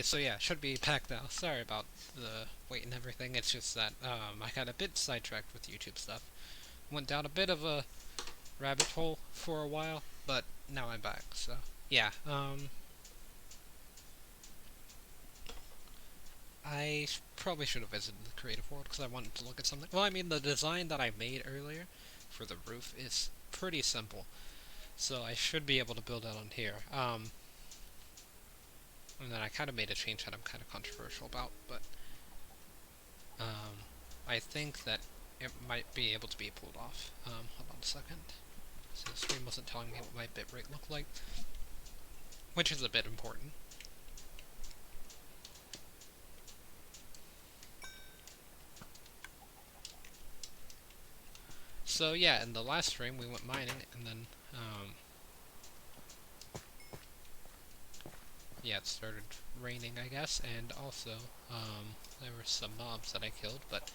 So yeah, should be packed now. Sorry about the wait and everything. It's just that I got a bit sidetracked with YouTube stuff. Went down a bit of a rabbit hole for a while, but now I'm back. So yeah, I probably should have visited the creative world because I wanted to look at something. Well, I mean the design that I made earlier for the roof is pretty simple, so I should be able to build it on here. And then I kind of made a change that I'm kind of controversial about, but I think that it might be able to be pulled off. Hold on a second. So the stream wasn't telling me what my bitrate looked like, which is a bit important. So yeah, in the last stream we went mining, and then yeah, it started raining, I guess, and also there were some mobs that I killed, but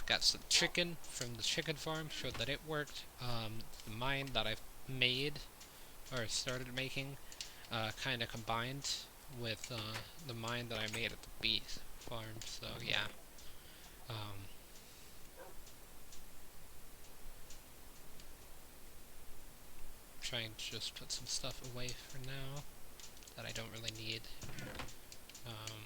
got some chicken from the chicken farm, showed that it worked. The mine that I made or started making kind of combined with the mine that I made at the bee farm. So yeah, um, trying to just put some stuff away for now that I don't really need. Um,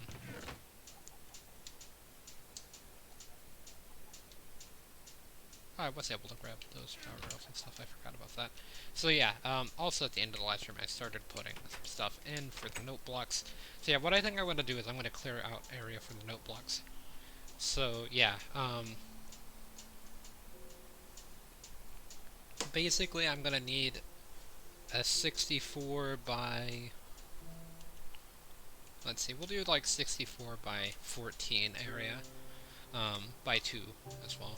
I was able to grab those power rails and stuff. I forgot about that. So yeah, also at the end of the last stream, I started putting some stuff in for the note blocks. So yeah, what I think I'm going to do is I'm going to clear out area for the note blocks. So yeah, basically I'm going to need a 64 by, let's see, we'll do like 64 by 14 area, by 2 as well.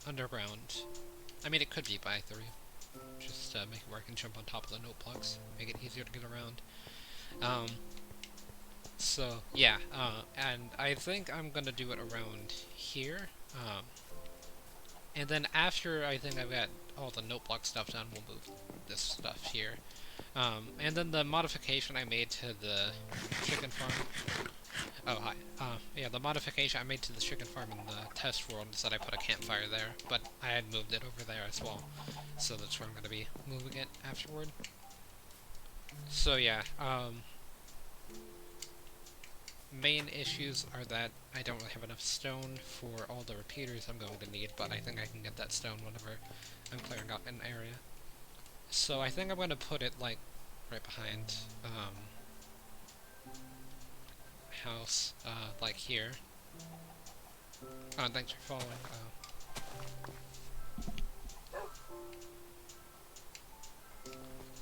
Underground, I mean it could be by 3, just to make it where I can jump on top of the note blocks, make it easier to get around. So yeah, and I think I'm gonna do it around here, and then after I think I've got all the note block stuff done, we'll move this stuff here. And then the modification I made to the chicken farm. Oh, hi. Yeah, the modification I made to the chicken farm in the test world is that I put a campfire there, but I had moved it over there as well. So that's where I'm going to be moving it afterward. So yeah, main issues are that I don't really have enough stone for all the repeaters I'm going to need, but I think I can get that stone whenever I'm clearing out an area. So I think I'm going to put it, like, right behind, house, like here. Oh, thanks for following.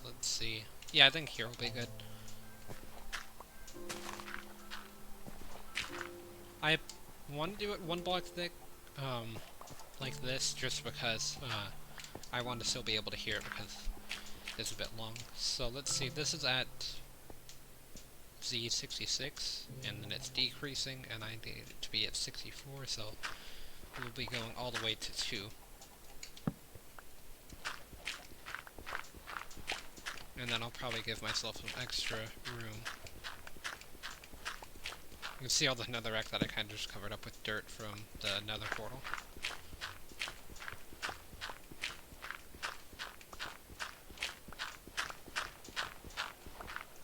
Let's see. Yeah, I think here will be good. I want to do it one block thick, like this, just because, I want to still be able to hear it because it's a bit long. So let's see, this is at Z66, and then it's decreasing, and I need it to be at 64, so we'll be going all the way to 2. And then I'll probably give myself some extra room. You can see all the netherrack that I kind of just covered up with dirt from the nether portal.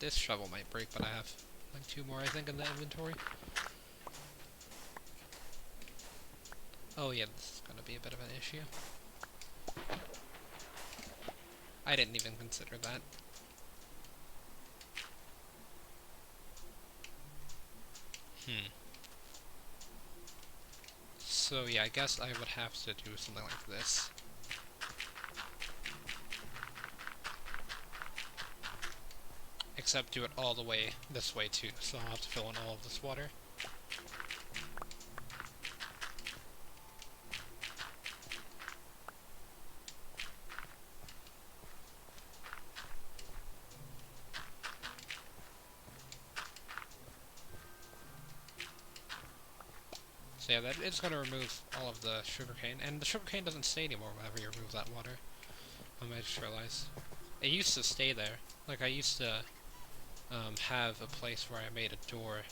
This shovel might break, but I have like 2 more, I think, in the inventory. Oh yeah, this is gonna be a bit of an issue. I didn't even consider that. So yeah, I guess I would have to do something like this. Except do it all the way this way too, so I'll have to fill in all of this water. So yeah, that is going to remove all of the sugarcane, and the sugarcane doesn't stay anymore whenever you remove that water. I just realized. It used to stay there. Like, I used to have a place where I made a door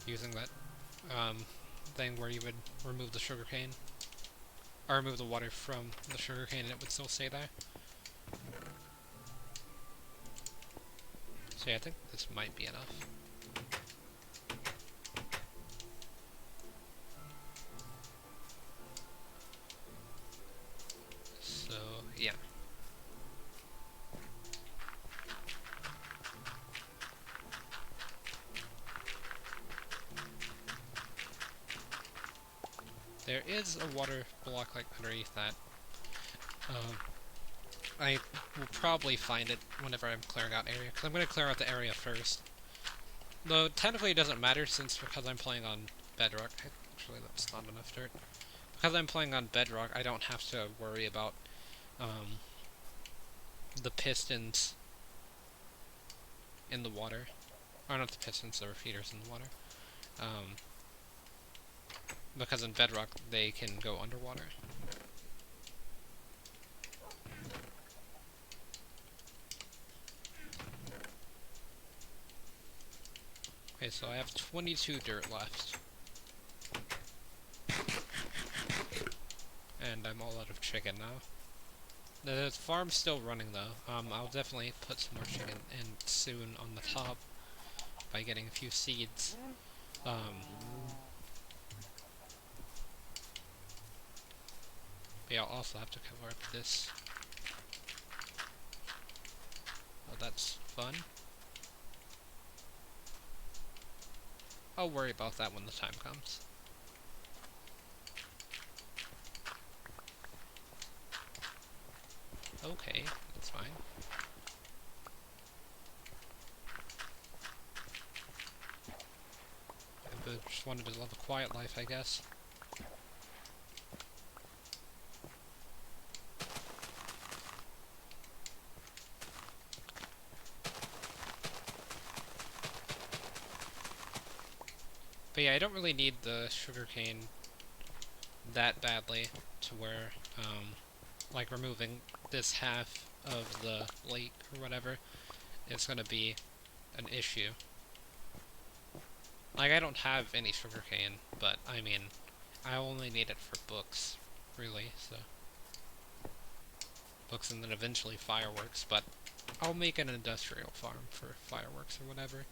using that thing where you would remove the sugarcane, or remove the water from the sugarcane and it would still stay there. So yeah, I think this might be enough. So yeah. There is a water block like underneath that. I will probably find it whenever I'm clearing out area, because I'm going to clear out the area first. Though technically it doesn't matter because I'm playing on Bedrock. Actually, that's not enough dirt. Because I'm playing on Bedrock, I don't have to worry about the pistons in the water. Or not the pistons, the repeaters in the water. Because in Bedrock, they can go underwater. Okay, so I have 22 dirt left. And I'm all out of chicken now. The farm's still running though. I'll definitely put some more chicken in soon on the top by getting a few seeds. But yeah, I'll also have to cover up this. Oh, that's fun. I'll worry about that when the time comes. Okay, that's fine. I just wanted to live a quiet life, I guess. But yeah, I don't really need the sugarcane that badly to where, like removing this half of the lake or whatever is gonna be an issue. Like, I don't have any sugarcane, but I mean, I only need it for books, really, so. Books and then eventually fireworks, but I'll make an industrial farm for fireworks or whatever.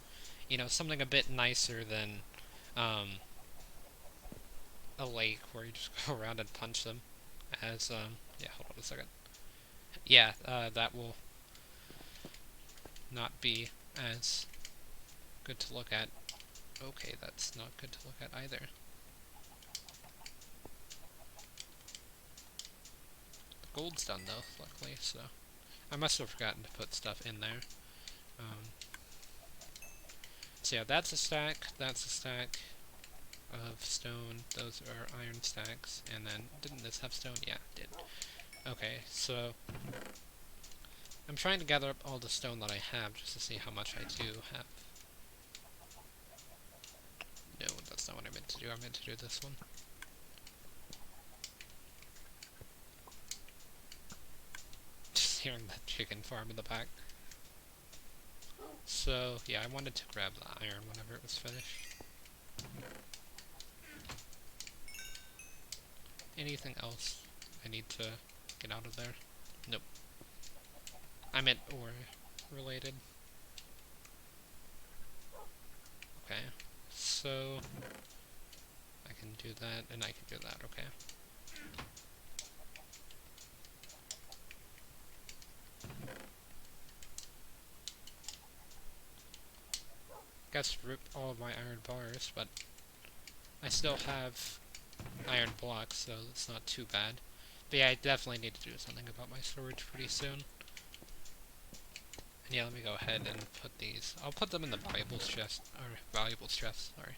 You know, something a bit nicer than, a lake where you just go around and punch them. As, yeah, hold on a second. Yeah, that will not be as good to look at. Okay, that's not good to look at either. The gold's done though, luckily, so. I must have forgotten to put stuff in there. So yeah, that's a stack of stone, those are iron stacks, and then, didn't this have stone? Yeah, it did. Okay, so, I'm trying to gather up all the stone that I have, just to see how much I do have. No, that's not what I meant to do, I meant to do this one. Just hearing that chicken farm in the back. So, yeah, I wanted to grab the iron whenever it was finished. Anything else I need to get out of there? Nope. I meant ore related. Okay. So I can do that and I can do that, okay. Guess rip all of my iron bars, but I still have iron blocks, so it's not too bad. But yeah, I definitely need to do something about my storage pretty soon. And yeah, let me go ahead and put these. I'll put them in the valuables chest, or valuables chest, sorry.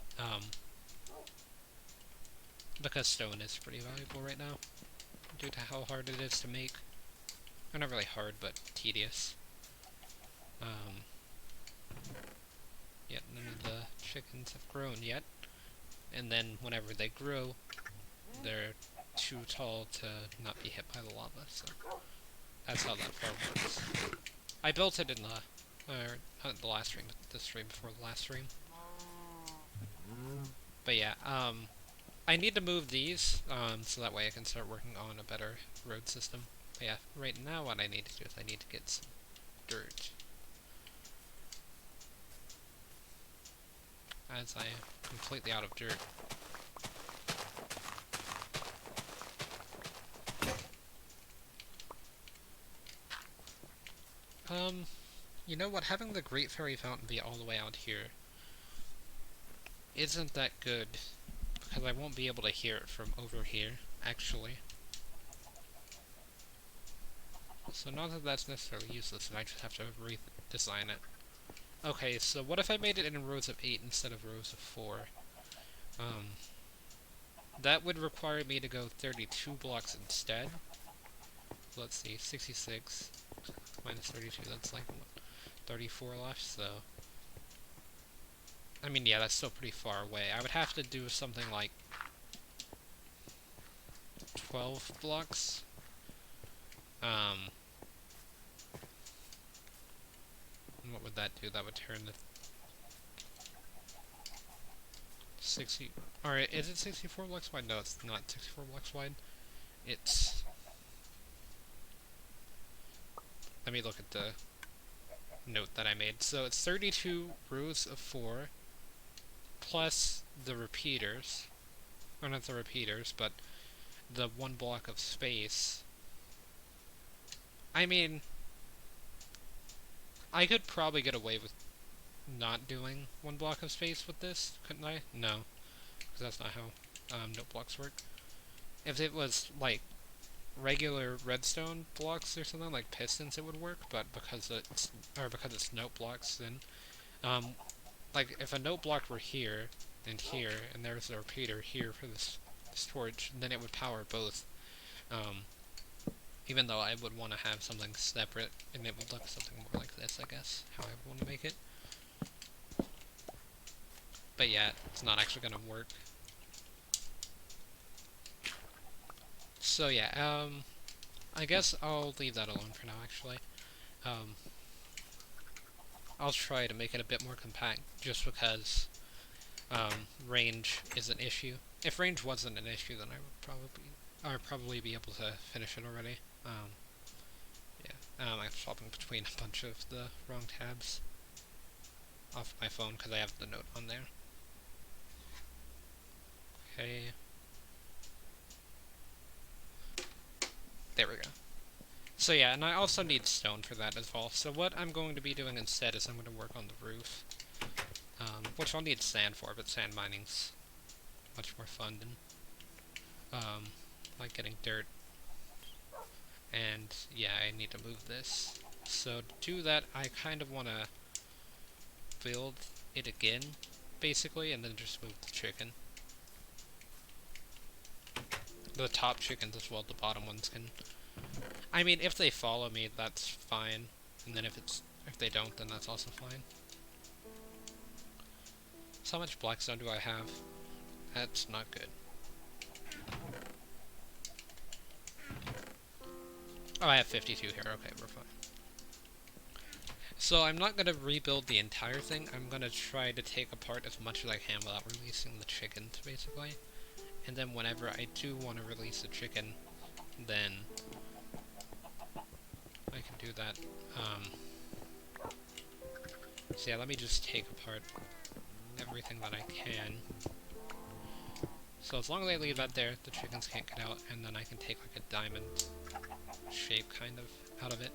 Because stone is pretty valuable right now, due to how hard it is to make. Or not really hard, but tedious. Yet none of the chickens have grown yet. And then whenever they grow, they're too tall to not be hit by the lava, so that's how that farm works. I built it in the Or not the last stream, but the stream before the last stream. But yeah, I need to move these, so that way I can start working on a better road system. But yeah, right now what I need to do is I need to get some dirt. As I am completely out of dirt. You know what? Having the Great Fairy Fountain be all the way out here isn't that good, because I won't be able to hear it from over here, actually. So not that that's necessarily useless, and I just have to redesign it. Okay, so what if I made it in rows of 8 instead of rows of 4? That would require me to go 32 blocks instead. Let's see, 66 minus 32, that's like, what, 34 left, so... I mean, yeah, that's still pretty far away. I would have to do something like 12 blocks. And what would that do? That would turn the 60... Alright, is it 64 blocks wide? No, it's not 64 blocks wide. It's... Let me look at the note that I made. So it's 32 rows of 4, plus the repeaters. Or not the repeaters, but the 1 block of space. I mean, I could probably get away with not doing 1 block of space with this, couldn't I? No, because that's not how note blocks work. If it was like regular redstone blocks or something like pistons, it would work. But because it's note blocks, then like if a note block were here, and there's a repeater here for this torch, then it would power both. Even though I would want to have something separate, and it would look something more like this, I guess, how I would want to make it. But yeah, it's not actually going to work. So yeah, I guess I'll leave that alone for now, actually. I'll try to make it a bit more compact, just because range is an issue. If range wasn't an issue, then I would probably be able to finish it already. I'm swapping between a bunch of the wrong tabs off my phone because I have the note on there. Okay. There we go. So yeah, and I also need stone for that as well. So what I'm going to be doing instead is I'm going to work on the roof. Which I'll need sand for, but sand mining's much more fun than like getting dirt. And yeah, I need to move this. So to do that, I kind of want to build it again, basically, and then just move the chicken. The top chickens as well, the bottom ones can... I mean, if they follow me, that's fine. And then if they don't, then that's also fine. So how much blackstone do I have? That's not good. Oh, I have 52 here. Okay, we're fine. So I'm not going to rebuild the entire thing. I'm going to try to take apart as much as I can without releasing the chickens, basically. And then whenever I do want to release a chicken, then I can do that. So yeah, let me just take apart everything that I can. So as long as I leave that there, the chickens can't get out, and then I can take like a diamond shape kind of out of it.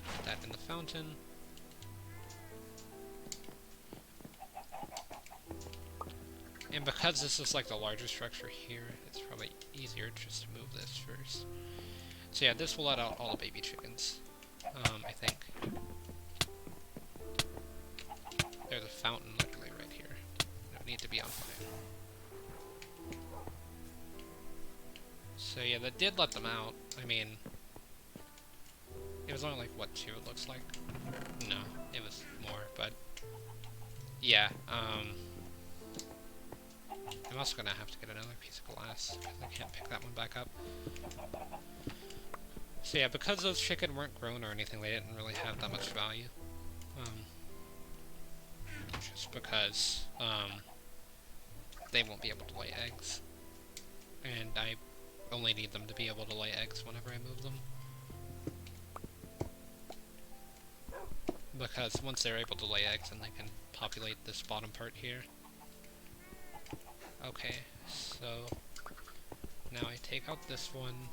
Put that in the fountain. And because this is like the larger structure here, it's probably easier just to move this first. So yeah, this will let out all the baby chickens, I think. There's a fountain literally right here. It would need to be on fire. So yeah, that did let them out. I mean, it was only like, what, 2 it looks like? No, it was more, but yeah, I'm also gonna have to get another piece of glass, because I can't pick that one back up. So yeah, because those chicken weren't grown or anything, they didn't really have that much value. Just because they won't be able to lay eggs, and I only need them to be able to lay eggs whenever I move them. Because once they're able to lay eggs, then they can populate this bottom part here. Okay, so now I take out this one,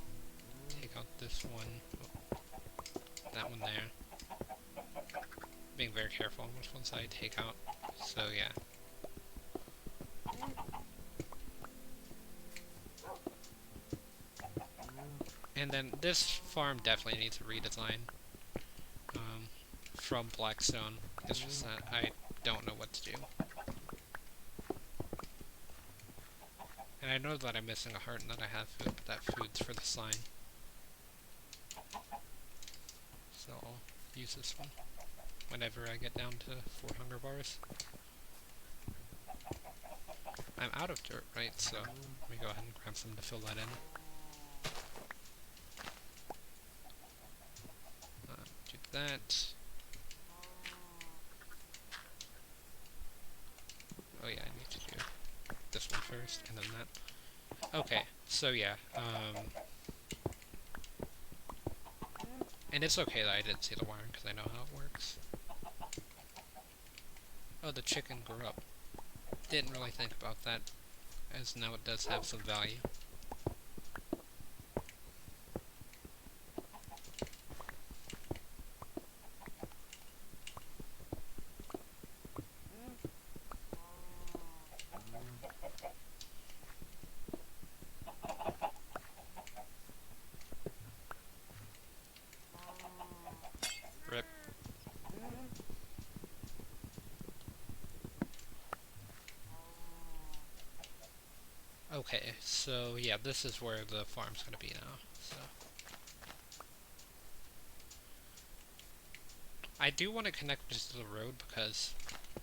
take out this one, oh, that one there. Being very careful on which ones I take out. So yeah. And then this farm definitely needs a redesign from Blackstone. It's just that I don't know what to do. And I know that I'm missing a heart and that I have food, but that food's for the sign. So I'll use this one whenever I get down to 4 hunger bars. I'm out of dirt, right? So let me go ahead and grab some to fill that in. Do that. Oh yeah, I need to do this one first, and then that. Okay, so yeah, and it's okay that I didn't see the wiring, because I know how it works. Oh, the chicken grew up. Didn't really think about that, as now it does have some value. Rip. Okay, so yeah, this is where the farm's gonna be now, so. I do want to connect this to the road because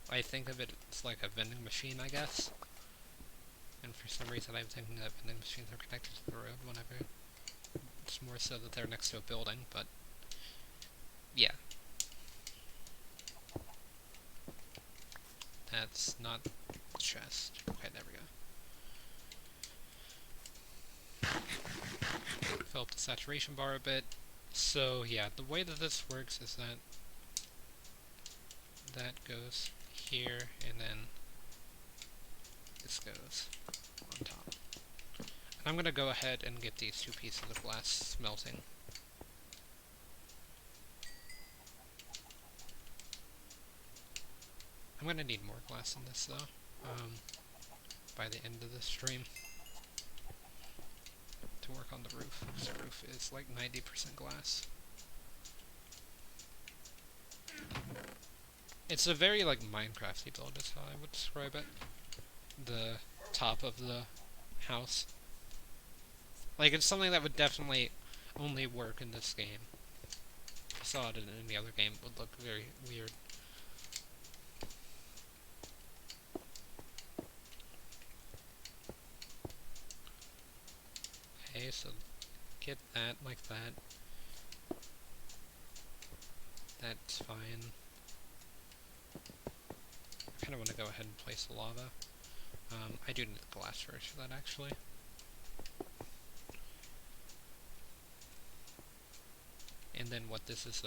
I think of it as like a vending machine, I guess. And for some reason I'm thinking that vending machines are connected to the road whenever. It's more so that they're next to a building, but yeah. That's not the chest. Okay, there we go. Fill up the saturation bar a bit. So yeah, the way that this works is that that goes here, and then this goes on top. And I'm gonna go ahead and get these 2 pieces of glass smelting. I'm gonna need more glass in this though, by the end of the stream, to work on the roof. The roof is like 90% glass. It's a very like Minecrafty build is how I would describe it. The top of the house. Like, it's something that would definitely only work in this game. If I saw it in any other game, it would look very weird. Okay, so get that like that. That's fine. I kind of want to go ahead and place the lava. I do need the glass first for that, actually. And then what this is,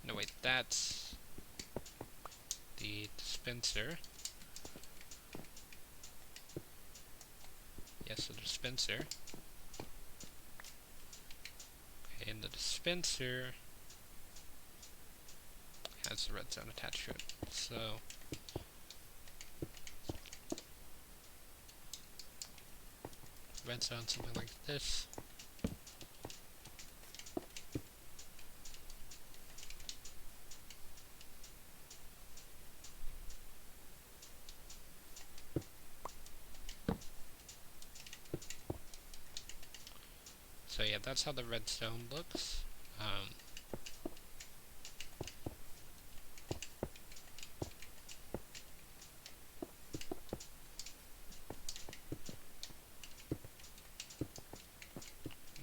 no wait, that's the dispenser. Yes, the dispenser. Okay, and the dispenser has the redstone attached to it. So redstone, something like this. So yeah, that's how the redstone looks.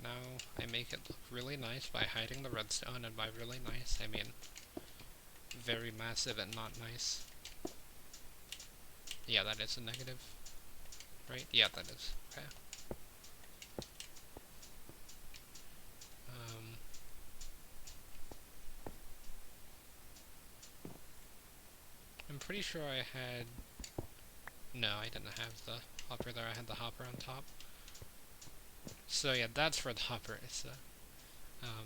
Now I'm make it look really nice by hiding the redstone, and by really nice, I mean very massive and not nice. Yeah, that is a negative, right? Yeah, that is. Okay. I'm pretty sure I had... No, I didn't have the hopper there, I had the hopper on top. So yeah, that's where the hopper is. So,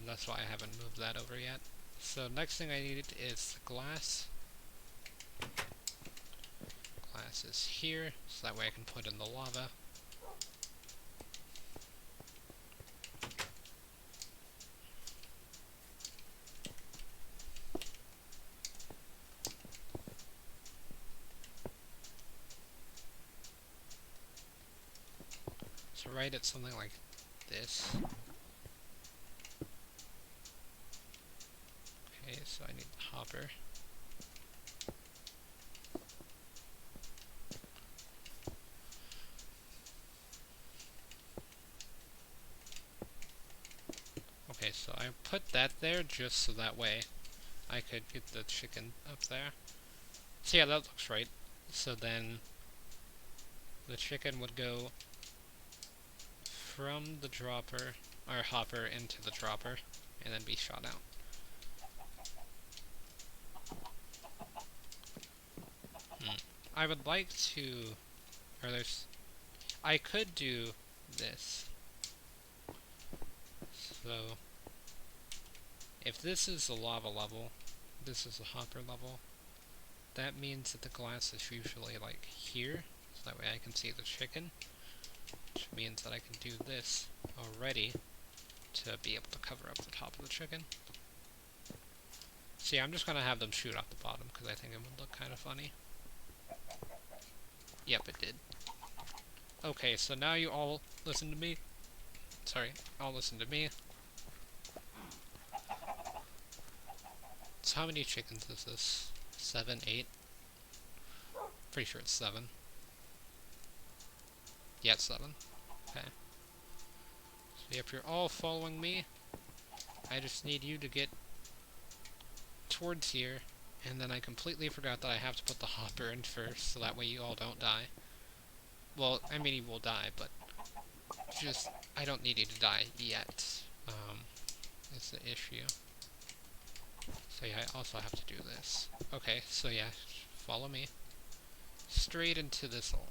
that's why I haven't moved that over yet. So next thing I need is the glass. Glass is here, so that way I can put in the lava. So right at something like this. Okay, so I need the hopper. Okay, so I put that there just so that way I could get the chicken up there. So yeah, that looks right. So then the chicken would go from the dropper, or hopper, into the dropper, and then be shot out. I would like to, or there's, I could do this. So, if this is the lava level, this is the hopper level, that means that the glass is usually like here, so that way I can see the chicken, which means that I can do this already to be able to cover up the top of the chicken. See, I'm just gonna have them shoot off the bottom, because I think it would look kind of funny. Yep, it did. Okay, so now you all listen to me. Sorry, all listen to me. So how many chickens is this? 7, 8? Pretty sure it's 7. Yeah, it's 7. Okay. So if you're all following me, I just need you to get towards here, and then I completely forgot that I have to put the hopper in first, so that way you all don't die. Well, I mean you will die, but just, I don't need you to die yet, is the issue. So yeah, I also have to do this. Okay, so yeah, follow me. Straight into this hole.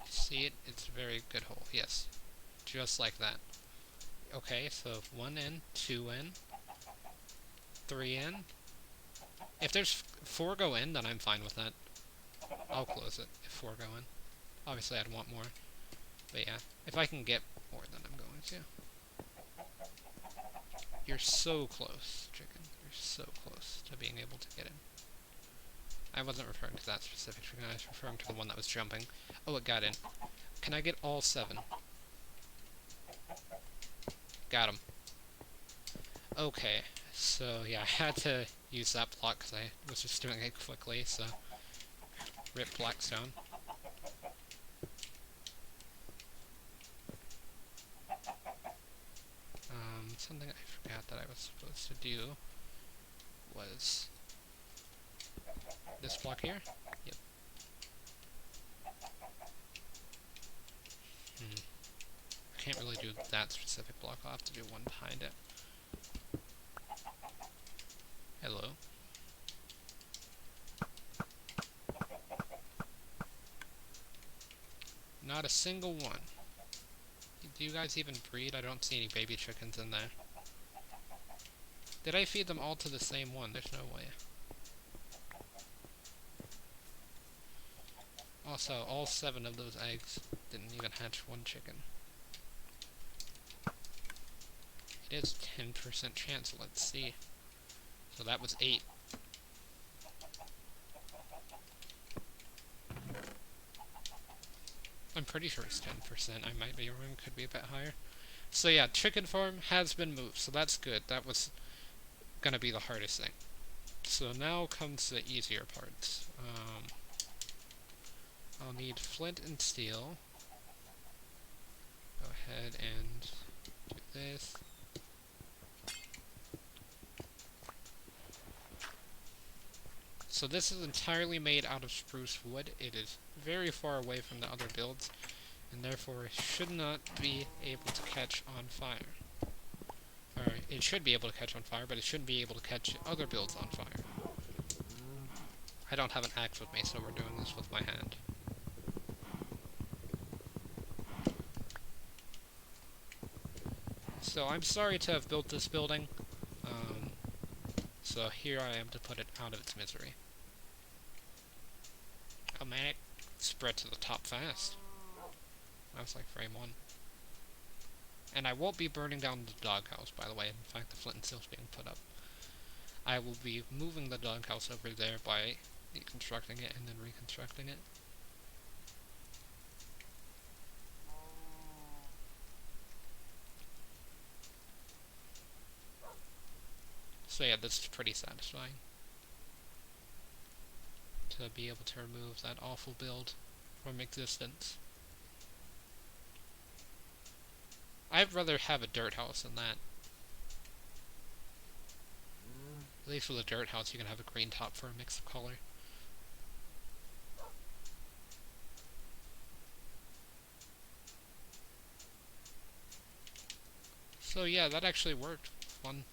See it? It's a very good hole, yes. Just like that. Okay, so 1 in, 2 in, 3 in. If there's 4 go in, then I'm fine with that. I'll close it if 4 go in. Obviously I'd want more. But yeah, if I can get more, then I'm going to. You're so close, chicken. You're so close to being able to get in. I wasn't referring to that specific chicken, I was referring to the one that was jumping. Oh, it got in. Can I get all 7? Got him. Okay, so yeah, I had to use that block because I was just doing it quickly, so... Rip Blackstone. Something I forgot that I was supposed to do was this block here. Yep. I can't really do that specific block. I'll have to do one behind it. Hello. Not a single one. Do you guys even breed? I don't see any baby chickens in there. Did I feed them all to the same one? There's no way. Also, all 7 of those eggs didn't even hatch 1 chicken. It is 10% chance, let's see. So that was 8. I'm pretty sure it's 10%, I might be wrong, could be a bit higher. So yeah, chicken farm has been moved, so that's good. That was gonna be the hardest thing. So now comes the easier parts. I'll need flint and steel. Go ahead and do this. So this is entirely made out of spruce wood. It is very far away from the other builds, and therefore should not be able to catch on fire. Or, it should be able to catch on fire, but it shouldn't be able to catch other builds on fire. I don't have an axe with me, so we're doing this with my hand. So I'm sorry to have built this building, so here I am to put it out of its misery. Oh man, it spread to the top fast. That was like frame 1. And I won't be burning down the doghouse, by the way. In fact, the flint and steel's being put up. I will be moving the doghouse over there by deconstructing it and then reconstructing it. So yeah, this is pretty satisfying. To be able to remove that awful build from existence. I'd rather have a dirt house than that. At least with a dirt house you can have a green top for a mix of color. So yeah, that actually worked. One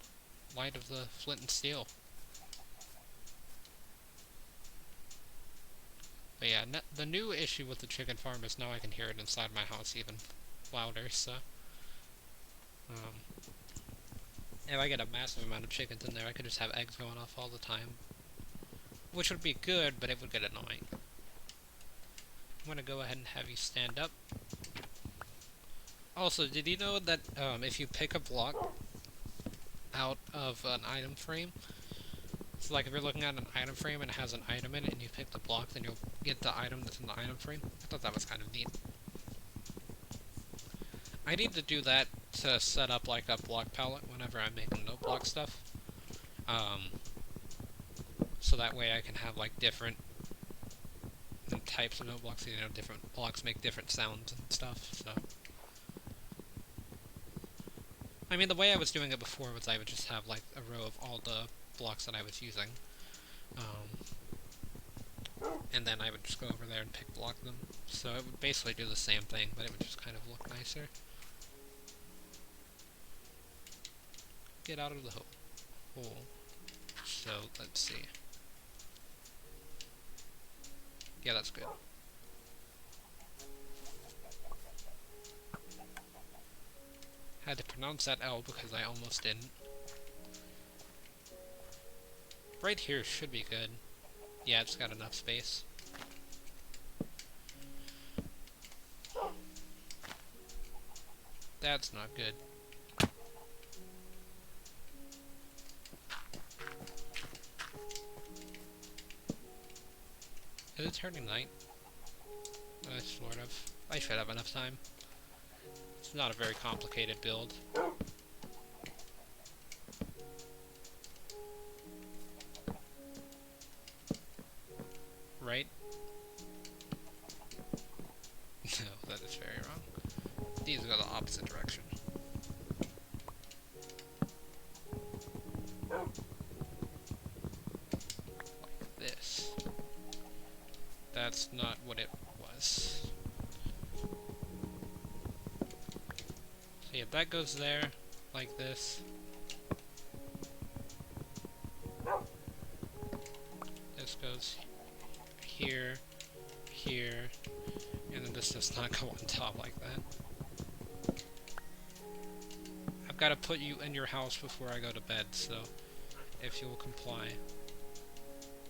light of the flint and steel. But yeah, the new issue with the chicken farm is now I can hear it inside my house even louder, so... if I get a massive amount of chickens in there, I could just have eggs going off all the time. Which would be good, but it would get annoying. I'm gonna go ahead and have you stand up. Also, did you know that if you pick a block out of an item frame, so like if you're looking at an item frame and it has an item in it and you pick the block, then you'll get the item that's in the item frame? I thought that was kind of neat. I need to do that to set up like a block palette whenever I'm making note block stuff. So that way I can have like different types of note blocks, you know, different blocks make different sounds and stuff, so. I mean, the way I was doing it before was I would just have like a row of all the blocks that I was using. And then I would just go over there and pick block them. So it would basically do the same thing, but it would just kind of look nicer. Get out of the hole. So, let's see. Yeah, that's good. Had to pronounce that L because I almost didn't. Right here should be good. Yeah, it's got enough space. That's not good. Is it turning night? Sort of. I should have enough time. It's not a very complicated build. Right? No, that is very wrong. These go the opposite direction. Like this. That's not what it was. So yeah, that goes there, like this. This goes here, here, and then this does not go on top like that. I've got to put you in your house before I go to bed, so if you'll comply.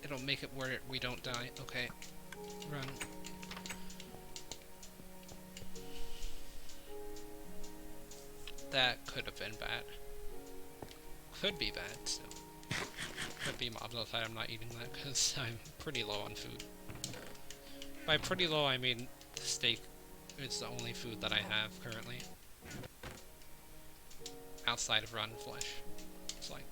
It'll make it where we don't die. Okay. Run. That could have been bad. Could be bad, so. Could be mobs outside. I'm not eating that because I'm pretty low on food. By pretty low, I mean the steak is the only food that I have currently. Outside of rotten flesh. It's like...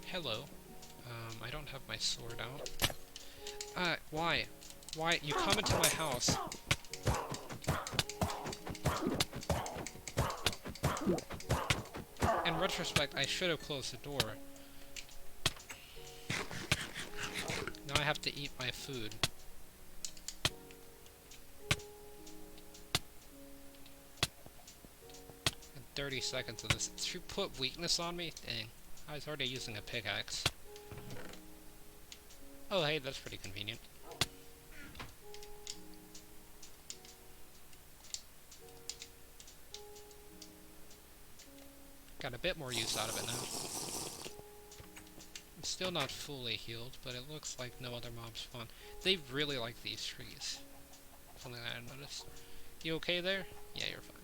Hello. I don't have my sword out. Why? Why? You come into my house. In retrospect, I should have closed the door. Now I have to eat my food. And 30 seconds of this. Did you put weakness on me? Dang. I was already using a pickaxe. Oh, hey, that's pretty convenient. Got a bit more use out of it now. I'm still not fully healed, but it looks like no other mobs spawn. They really like these trees. Something that I noticed. You okay there? Yeah, you're fine.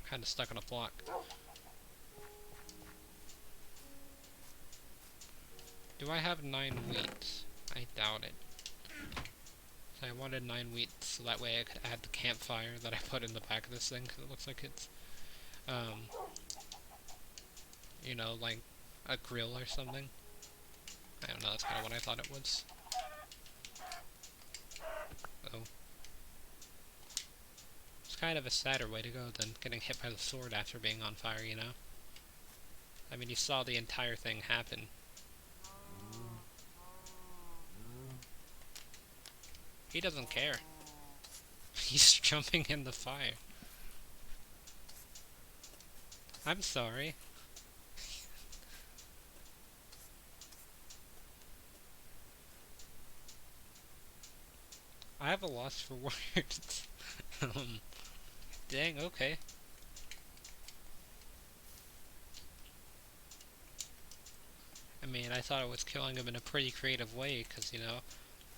Kinda stuck on a block. Do I have 9 wheat? I doubt it. So I wanted 9 wheat so that way I could add the campfire that I put in the back of this thing, because it looks like it's, you know, like a grill or something. I don't know, that's kind of what I thought it was. Oh. It's kind of a sadder way to go than getting hit by the sword after being on fire, you know? I mean, you saw the entire thing happen. He doesn't care. He's jumping in the fire. I'm sorry. I have a loss for words. Dang, okay. I mean, I thought I was killing him in a pretty creative way, because, you know,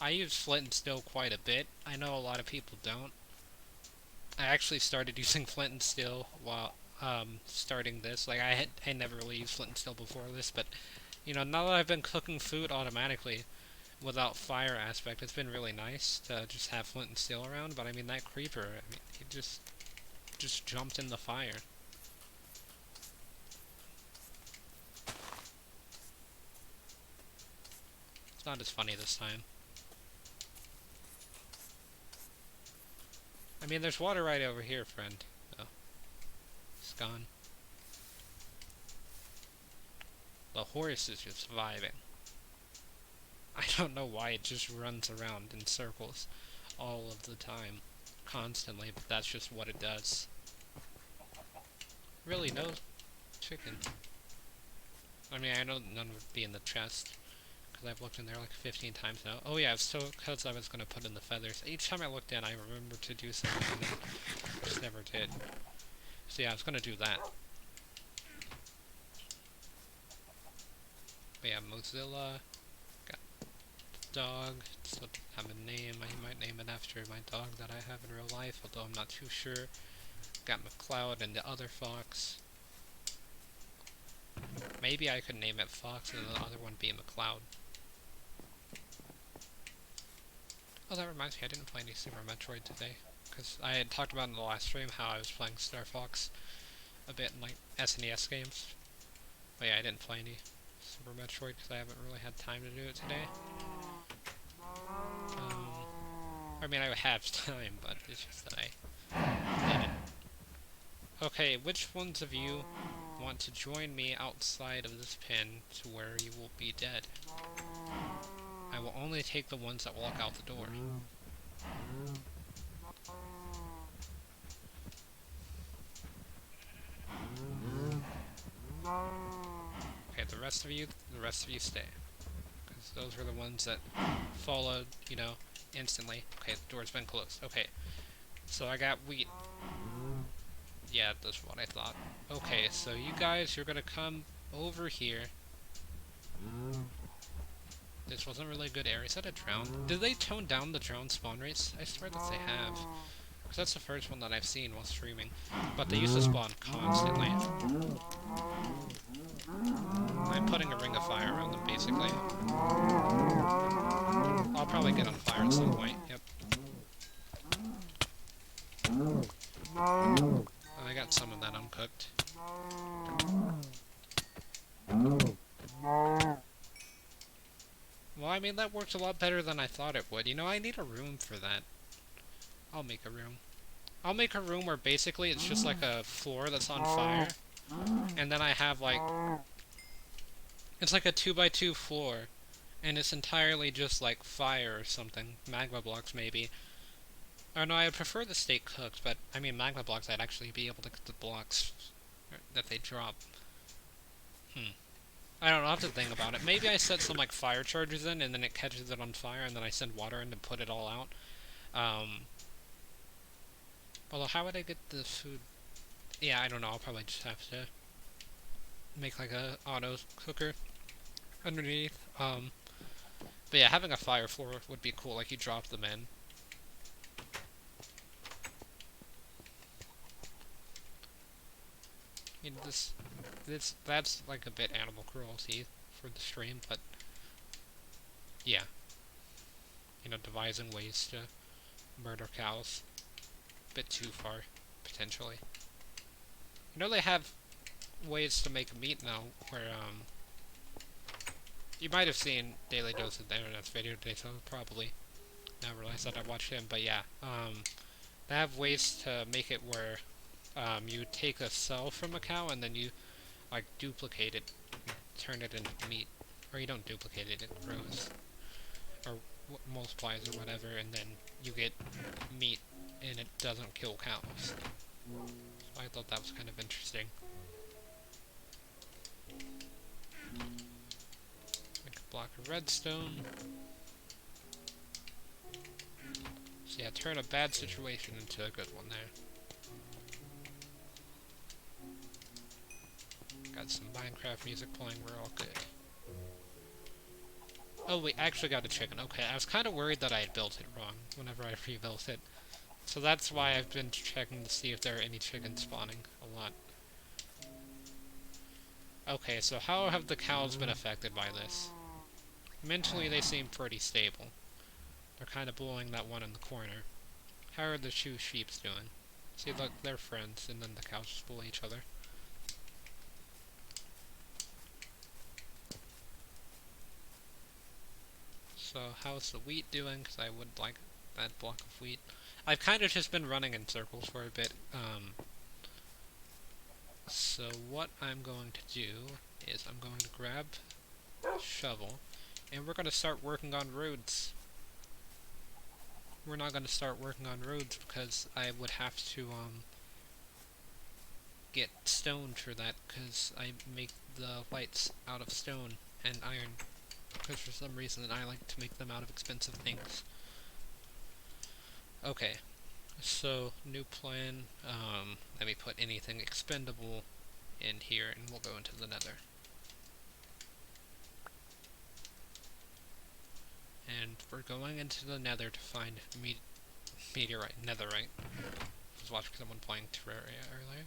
I use flint and steel quite a bit. I know a lot of people don't. I actually started using flint and steel while starting this. Like, I never really used flint and steel before this, but, you know, now that I've been cooking food automatically without fire aspect, it's been really nice to just have flint and steel around. But I mean, that creeper, I mean, he just jumped in the fire. It's not as funny this time. I mean, there's water right over here, friend. Oh, it's gone. The horse is just vibing. I don't know why it just runs around in circles all of the time, constantly, but that's just what it does. Really, no chicken. I mean, I know none would be in the chest, because I've looked in there like 15 times now. Oh yeah, so because I was going to put in the feathers. Each time I looked in, I remembered to do something, and then just never did. So yeah, I was going to do that. But yeah, Mozilla, got dog, still doesn't have a name. I might name it after my dog that I have in real life, although I'm not too sure. Got McCloud and the other fox. Maybe I could name it Fox and the other one be McCloud. Oh, that reminds me, I didn't play any Super Metroid today. Because I had talked about in the last stream how I was playing Star Fox a bit in like SNES games. But yeah, I didn't play any Super Metroid because I haven't really had time to do it today. I mean, I have time, but it's just that I didn't. Okay, which ones of you want to join me outside of this pin to where you will be dead? I will only take the ones that walk out the door. Okay, the rest of you stay. Because those were the ones that followed, you know, instantly. Okay, the door's been closed. Okay, so I got wheat. Yeah, that's what I thought. Okay, so you guys, you're gonna come over here. This wasn't really a good area. Is that a drown? Did they tone down the drown spawn rates? I swear that they have. Because that's the first one that I've seen while streaming. But they used to spawn constantly. I'm putting a ring of fire around them, basically. I'll probably get on fire at some point, yep. I got some of that uncooked. Well, I mean, that worked a lot better than I thought it would. You know, I need a room for that. I'll make a room. I'll make a room where basically it's just like a floor that's on fire, And then I have like, it's like a 2x2 floor, and it's entirely just like fire or something, magma blocks maybe. Or no, I would prefer the stay cooked, but I mean magma blocks I'd actually be able to get the blocks that they drop. I don't know, I'll have to think about it. Maybe I set some like fire charges in and then it catches it on fire and then I send water in to put it all out. Um, although how would I get the food? Yeah, I don't know, I'll probably just have to make like a auto cooker underneath. But yeah, having a fire floor would be cool, like you drop them in. You know, that's like a bit animal cruelty for the stream, but yeah, devising ways to murder cows, a bit too far, potentially. They have ways to make meat now, where you might have seen Daily Dose of the Internet's video today, so probably now realize that I watched him, but yeah, they have ways to make it where you take a cell from a cow and then you like duplicate it, turn it into meat, or you don't duplicate it, it grows or multiplies or whatever, and then you get meat and it doesn't kill cows. So I thought that was kind of interesting. Make a block of redstone. So yeah, turn a bad situation into a good one there. Got some Minecraft music playing, we're all good. Oh, we actually got a chicken. Okay, I was kind of worried that I had built it wrong whenever I rebuilt it. So that's why I've been checking to see if there are any chickens spawning a lot. Okay, so how have the cows been affected by this? Mentally, they seem pretty stable. They're kind of blowing that one in the corner. How are the two sheeps doing? See, look, they're friends, and then the cows just bully each other. So, how's the wheat doing? Because I would like that block of wheat. I've kind of just been running in circles for a bit. So what I'm going to do is I'm going to grab a shovel, and we're going to start working on roads. We're not going to start working on roads because I would have to get stone for that, because I make the lights out of stone and iron, because for some reason I like to make them out of expensive things. Okay, so new plan. Let me put anything expendable in here and we'll go into the nether. And we're going into the nether to find meteorite, netherite. I was watching someone playing Terraria earlier.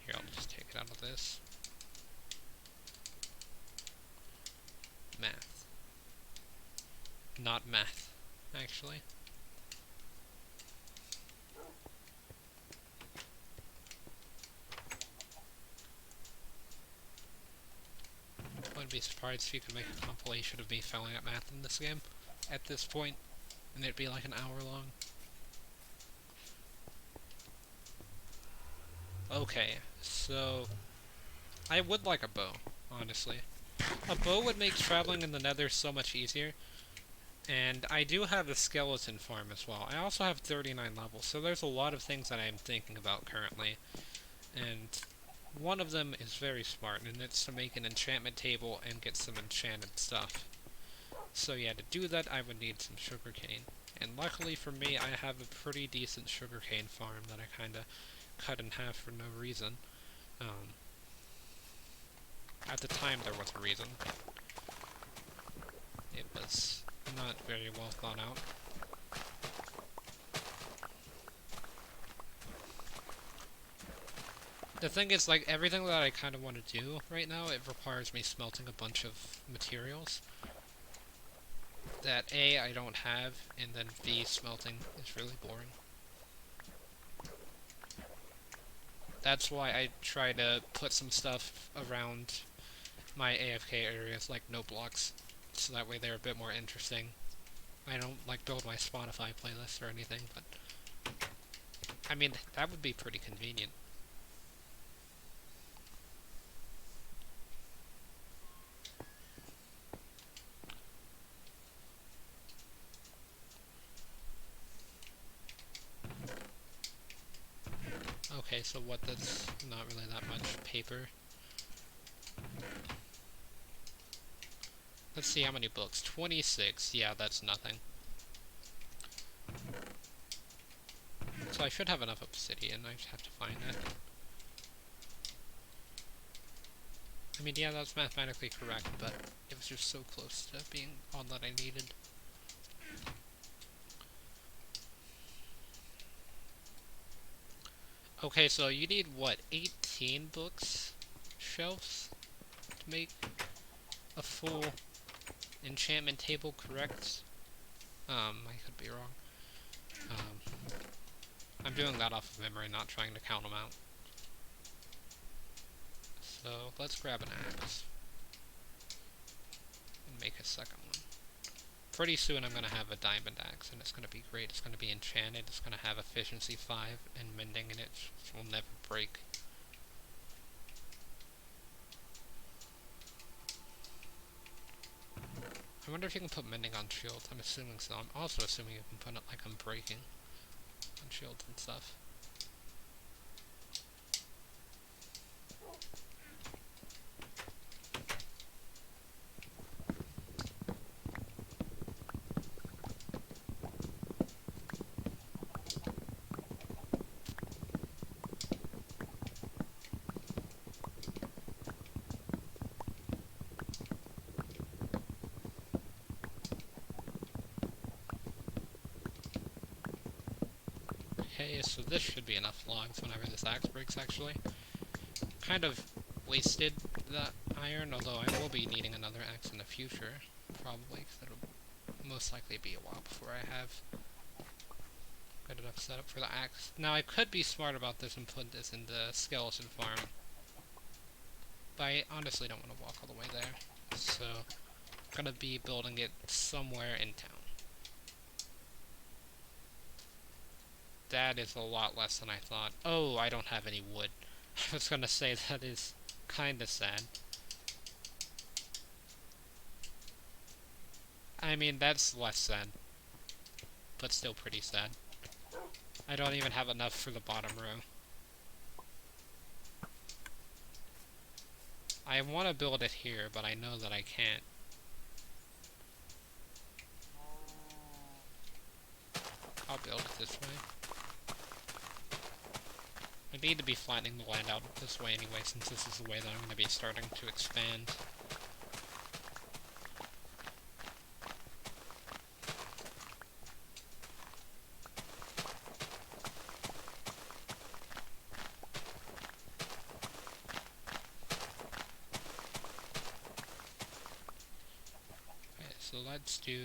Here, I'll just take it out of this. Math. Not math, actually. I wouldn't be surprised if you could make a compilation of me failing at math in this game at this point, and it'd be like an hour long. Okay, so I would like a bow, honestly. A bow would make traveling in the nether so much easier, and I do have a skeleton farm as well. I also have 39 levels, so there's a lot of things that I'm thinking about currently, and one of them is very smart, and it's to make an enchantment table and get some enchanted stuff. So yeah, to do that I would need some sugarcane. And luckily for me, I have a pretty decent sugarcane farm that I kinda cut in half for no reason. At the time there was a reason. It was not very well thought out. The thing is, like, everything that I kind of want to do right now, it requires me smelting a bunch of materials that A, I don't have, and then B, smelting is really boring. That's why I try to put some stuff around my AFK areas, like no blocks, so that way they're a bit more interesting. I don't like build my Spotify playlist or anything, but I mean that would be pretty convenient. Okay, so what? That's not really that much paper. Let's see how many books. 26. Yeah, that's nothing. So I should have enough obsidian. I just have to find it. I mean, yeah, that's mathematically correct, but it was just so close to being all that I needed. Okay, so you need, what, 18 books? Shelves? To make a full enchantment table correct? I could be wrong. I'm doing that off of memory, not trying to count them out. So, let's grab an axe. And make a second one. Pretty soon I'm going to have a diamond axe, and it's going to be great. It's going to be enchanted, it's going to have efficiency 5 and mending in it, which will never break. I wonder if you can put mending on shields. I'm assuming so. I'm also assuming you can put it like unbreaking on shields and stuff. Okay, so this should be enough logs whenever this axe breaks, actually. Kind of wasted that iron, although I will be needing another axe in the future, probably, because it'll most likely be a while before I have good enough setup for the axe. Now, I could be smart about this and put this in the skeleton farm, but I honestly don't want to walk all the way there, so I'm gonna be building it somewhere in town. That is a lot less than I thought. Oh, I don't have any wood. I was gonna say that is kinda sad. I mean, that's less sad, but still pretty sad. I don't even have enough for the bottom row. I want to build it here, but I know that I can't. I'll build it this way. I need to be flattening the land out this way anyway, since this is the way that I'm going to be starting to expand. Okay, so let's do...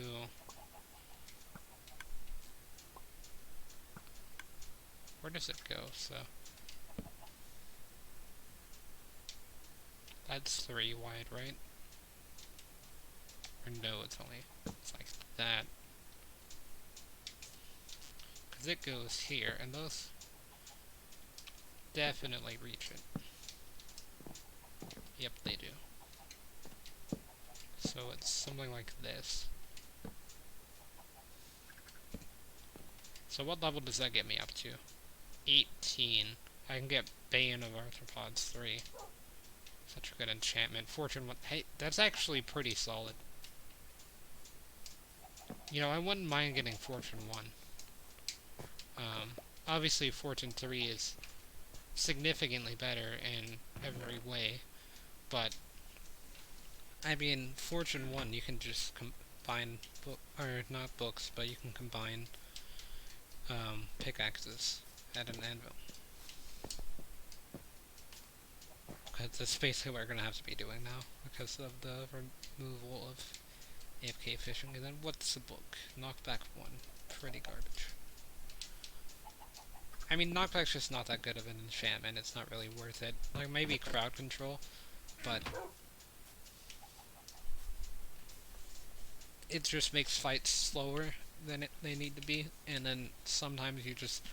Where does it go? So... That's 3 wide, right? Or no, it's like that. Because it goes here, and those definitely reach it. Yep, they do. So it's something like this. So what level does that get me up to? 18. I can get Bane of Arthropods 3. Such a good enchantment. Fortune 1. Hey, that's actually pretty solid. You know, I wouldn't mind getting Fortune 1. Obviously, Fortune 3 is significantly better in every way, but I mean, Fortune 1, you can just combine, or not books, but you can combine pickaxes at an anvil. That's basically what we're going to have to be doing now, because of the removal of AFK fishing. And then what's the book? Knockback 1. Pretty garbage. I mean, Knockback's just not that good of an enchantment, it's not really worth it. Like, maybe crowd control, but... it just makes fights slower than they need to be, and then sometimes you just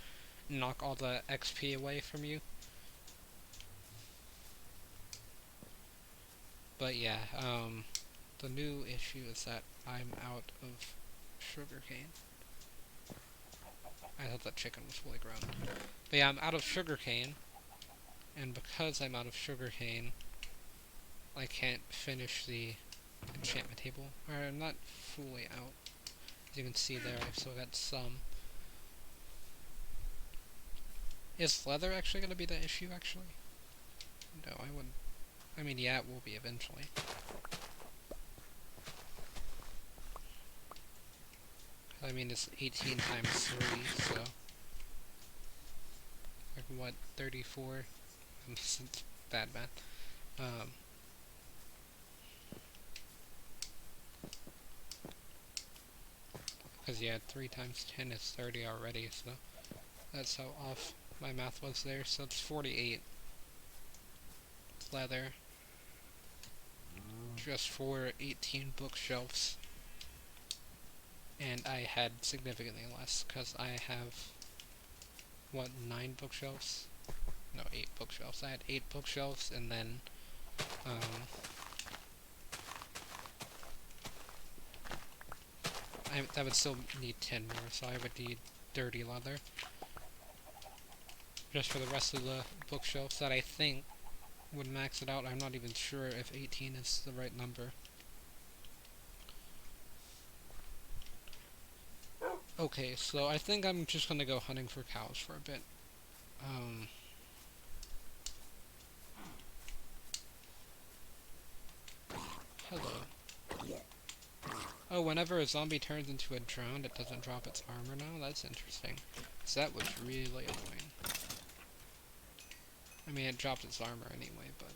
knock all the XP away from you. But yeah, the new issue is that I'm out of sugarcane. I thought that chicken was fully grown. But yeah, I'm out of sugarcane, and because I'm out of sugarcane, I can't finish the enchantment table. Or I'm not fully out. As you can see there, I've still got some. Is leather actually going to be the issue, actually? No, I wouldn't. I mean, yeah, it will be eventually. I mean, it's 18 times 3, so... like, what, 34? It's bad math. Because, yeah, 3 times 10 is 30 already, so... that's how off my math was there, so it's 48. Leather. Just for 18 bookshelves. And I had significantly less, because I have, what, 9 bookshelves? No, 8 bookshelves. I had 8 bookshelves, and then, I would still need 10 more, so I would need 30 leather. Just for the rest of the bookshelves that I think would max it out. I'm not even sure if 18 is the right number. Okay, so I think I'm just gonna go hunting for cows for a bit. Hello. Oh, whenever a zombie turns into a drone, it doesn't drop its armor now? That's interesting. So that was really annoying. I mean, it dropped its armor anyway, but...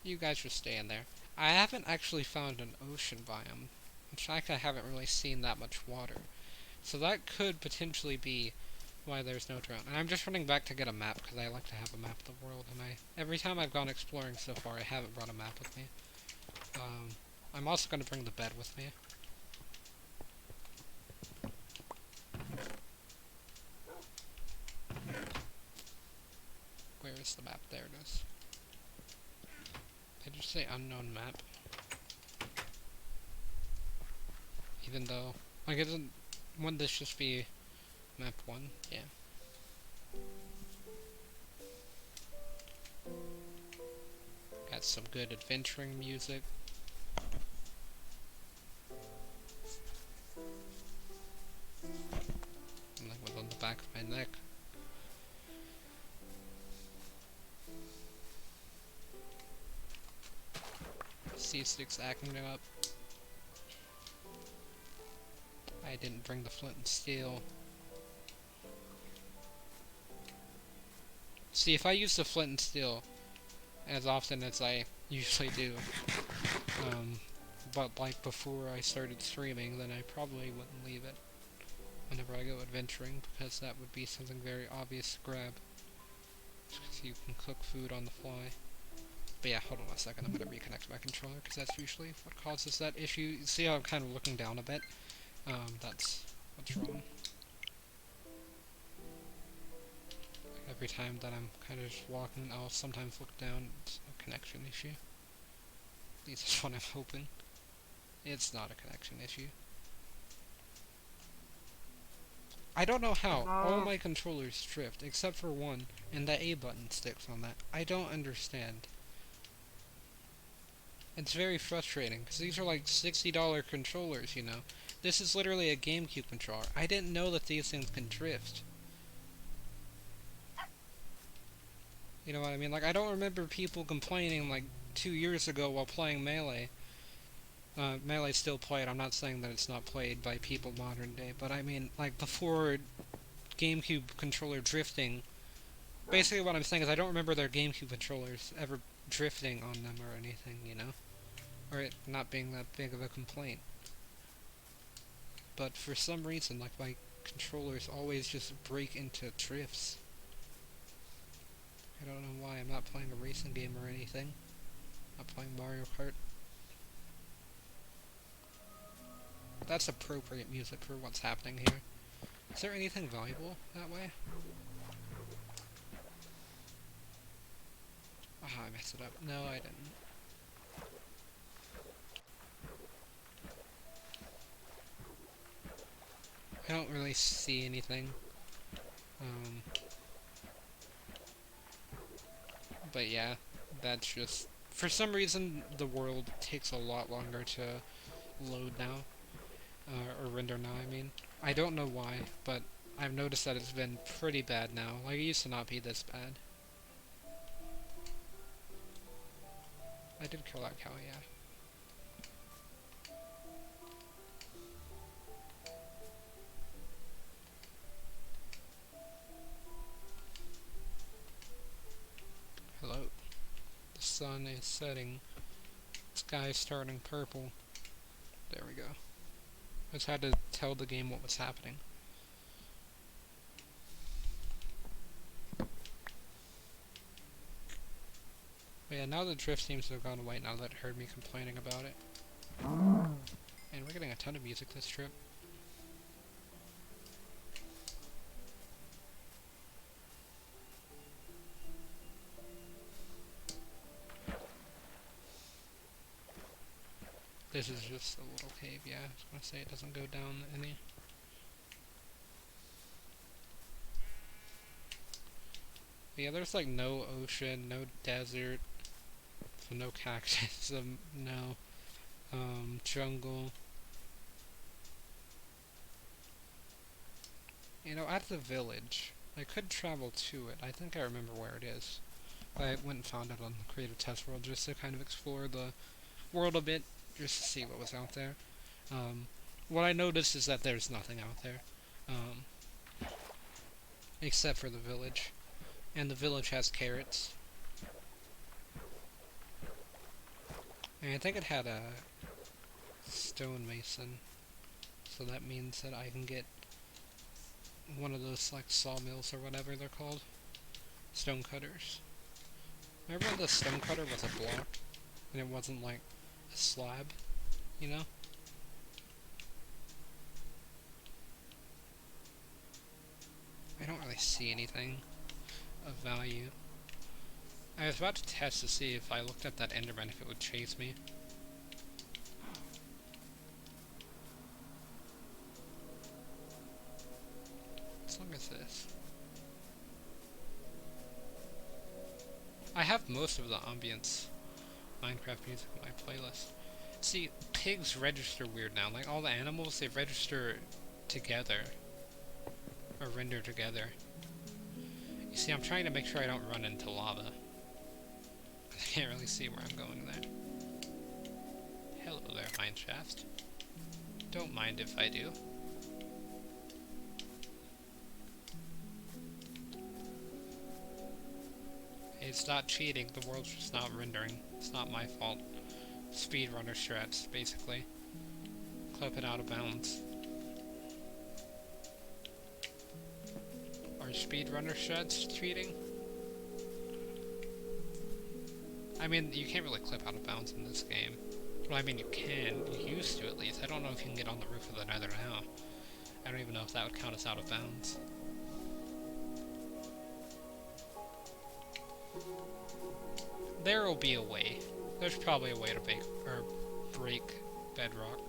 you guys just stay in there. I haven't actually found an ocean biome. In fact, I haven't really seen that much water. So that could potentially be why there's no drone. And I'm just running back to get a map, because I like to have a map of the world, and every time I've gone exploring so far, I haven't brought a map with me. I'm also going to bring the bed with me. Where is the map? There it is. Did you say unknown map? Even though, like, wouldn't this just be map 1? Yeah. Got some good adventuring music. And like what's on the back of my neck. C6 acting up. I didn't bring the flint and steel. See, if I use the flint and steel as often as I usually do, but like before I started streaming, then I probably wouldn't leave it whenever I go adventuring, because that would be something very obvious to grab. Because you can cook food on the fly. But yeah, hold on a second, I'm going to reconnect my controller, because that's usually what causes that issue. See how I'm kind of looking down a bit? That's what's wrong. Every time that I'm kind of just walking, I'll sometimes look down. It's a connection issue. At least that's what I'm hoping. It's not a connection issue. I don't know how all my controllers drift, except for one, and the A button sticks on that. I don't understand. It's very frustrating, because these are like $60 controllers, you know. This is literally a GameCube controller. I didn't know that these things can drift. You know what I mean? Like, I don't remember people complaining, like, 2 years ago while playing Melee. Melee's still played. I'm not saying that it's not played by people modern day, but I mean, like, before GameCube controller drifting, basically what I'm saying is I don't remember their GameCube controllers ever drifting on them or anything, you know? Or it not being that big of a complaint. But for some reason, like, my controllers always just break into drifts. I don't know why. I'm not playing a racing game or anything. Not playing Mario Kart. That's appropriate music for what's happening here. Is there anything valuable that way? Ah, I messed it up. No, I didn't. I don't really see anything. But yeah, that's just... For some reason, the world takes a lot longer to load now. Or render now, I mean. I don't know why, but I've noticed that it's been pretty bad now. Like, it used to not be this bad. I did kill that cow, yeah. Hello. The sun is setting. Sky's starting purple. There we go. I just had to tell the game what was happening. But yeah, now the drift seems to have gone away now that it heard me complaining about it. And we're getting a ton of music this trip. This is just a little cave, yeah. I was gonna say it doesn't go down any. But yeah, there's like no ocean, no desert, so no cactus, no jungle. You know, at the village, I could travel to it. I think I remember where it is. I went and found it on the Creative Test World just to kind of explore the world a bit, just to see what was out there. What I noticed is that there's nothing out there, except for the village. And the village has carrots. And I think it had a stonemason, so that means that I can get one of those, like, sawmills or whatever they're called. Stone cutters. Remember when the stone cutter was a block, and it wasn't, like, a slab, you know? I don't really see anything of value. I was about to test to see if I looked at that Enderman if it would chase me. As long as this. I have most of the ambience Minecraft music on my playlist. See, pigs register weird now. Like, all the animals, they register together. Or render together. You see, I'm trying to make sure I don't run into lava. I can't really see where I'm going there. Hello there, Mineshaft. Don't mind if I do. It's not cheating, the world's just not rendering. It's not my fault. Speedrunner strats, basically. Clipping out of bounds. Are speedrunner strats cheating? I mean, you can't really clip out of bounds in this game. Well, I mean, you can. You used to, at least. I don't know if you can get on the roof of the Nether now. I don't even know if that would count as out of bounds. There will be a way. There's probably a way to break bedrock.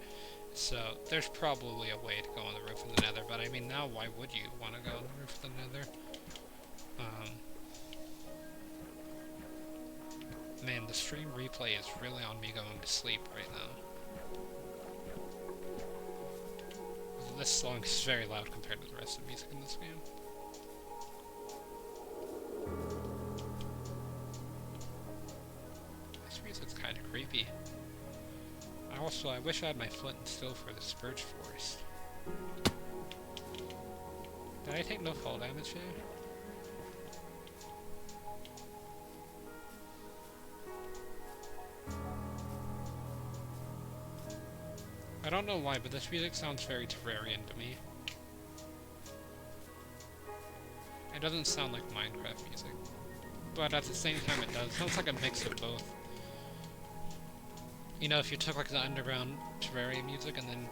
So, there's probably a way to go on the roof of the Nether, but I mean, now why would you want to go on the roof of the Nether? Man, the stream replay is really on me going to sleep right now. This song is very loud compared to the rest of the music in this game. This music's kind of creepy. Also, I wish I had my flint and steel for the Spurge Forest. Did I take no fall damage here? I don't know why, but this music sounds very Terrarian to me. It doesn't sound like Minecraft music. But at the same time it does. It sounds like a mix of both. You know, if you took like the underground Terraria music and then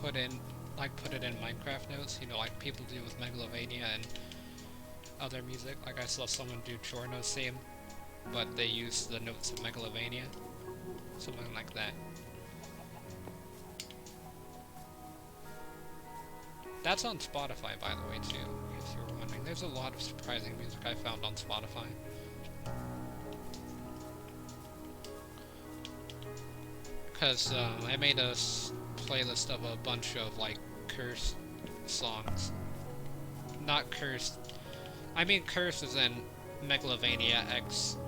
put in, put it in Minecraft notes, you know, like people do with Megalovania and other music. Like I saw someone do Chorno's theme, but they use the notes of Megalovania. Something like that. That's on Spotify, by the way, too, if you were wondering. There's a lot of surprising music I found on Spotify. Because I made a playlist of a bunch of, like, cursed songs. Not cursed. I mean cursed as in Megalovania X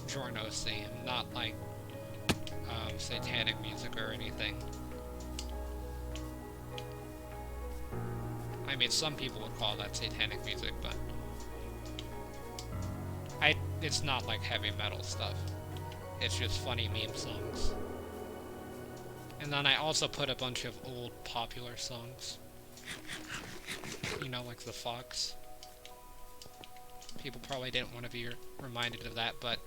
Giorno's theme, not like satanic music or anything. I mean, some people would call that satanic music, but it's not like heavy metal stuff. It's just funny meme songs. And then I also put a bunch of old popular songs. You know, like the Fox. People probably didn't want to be reminded of that, but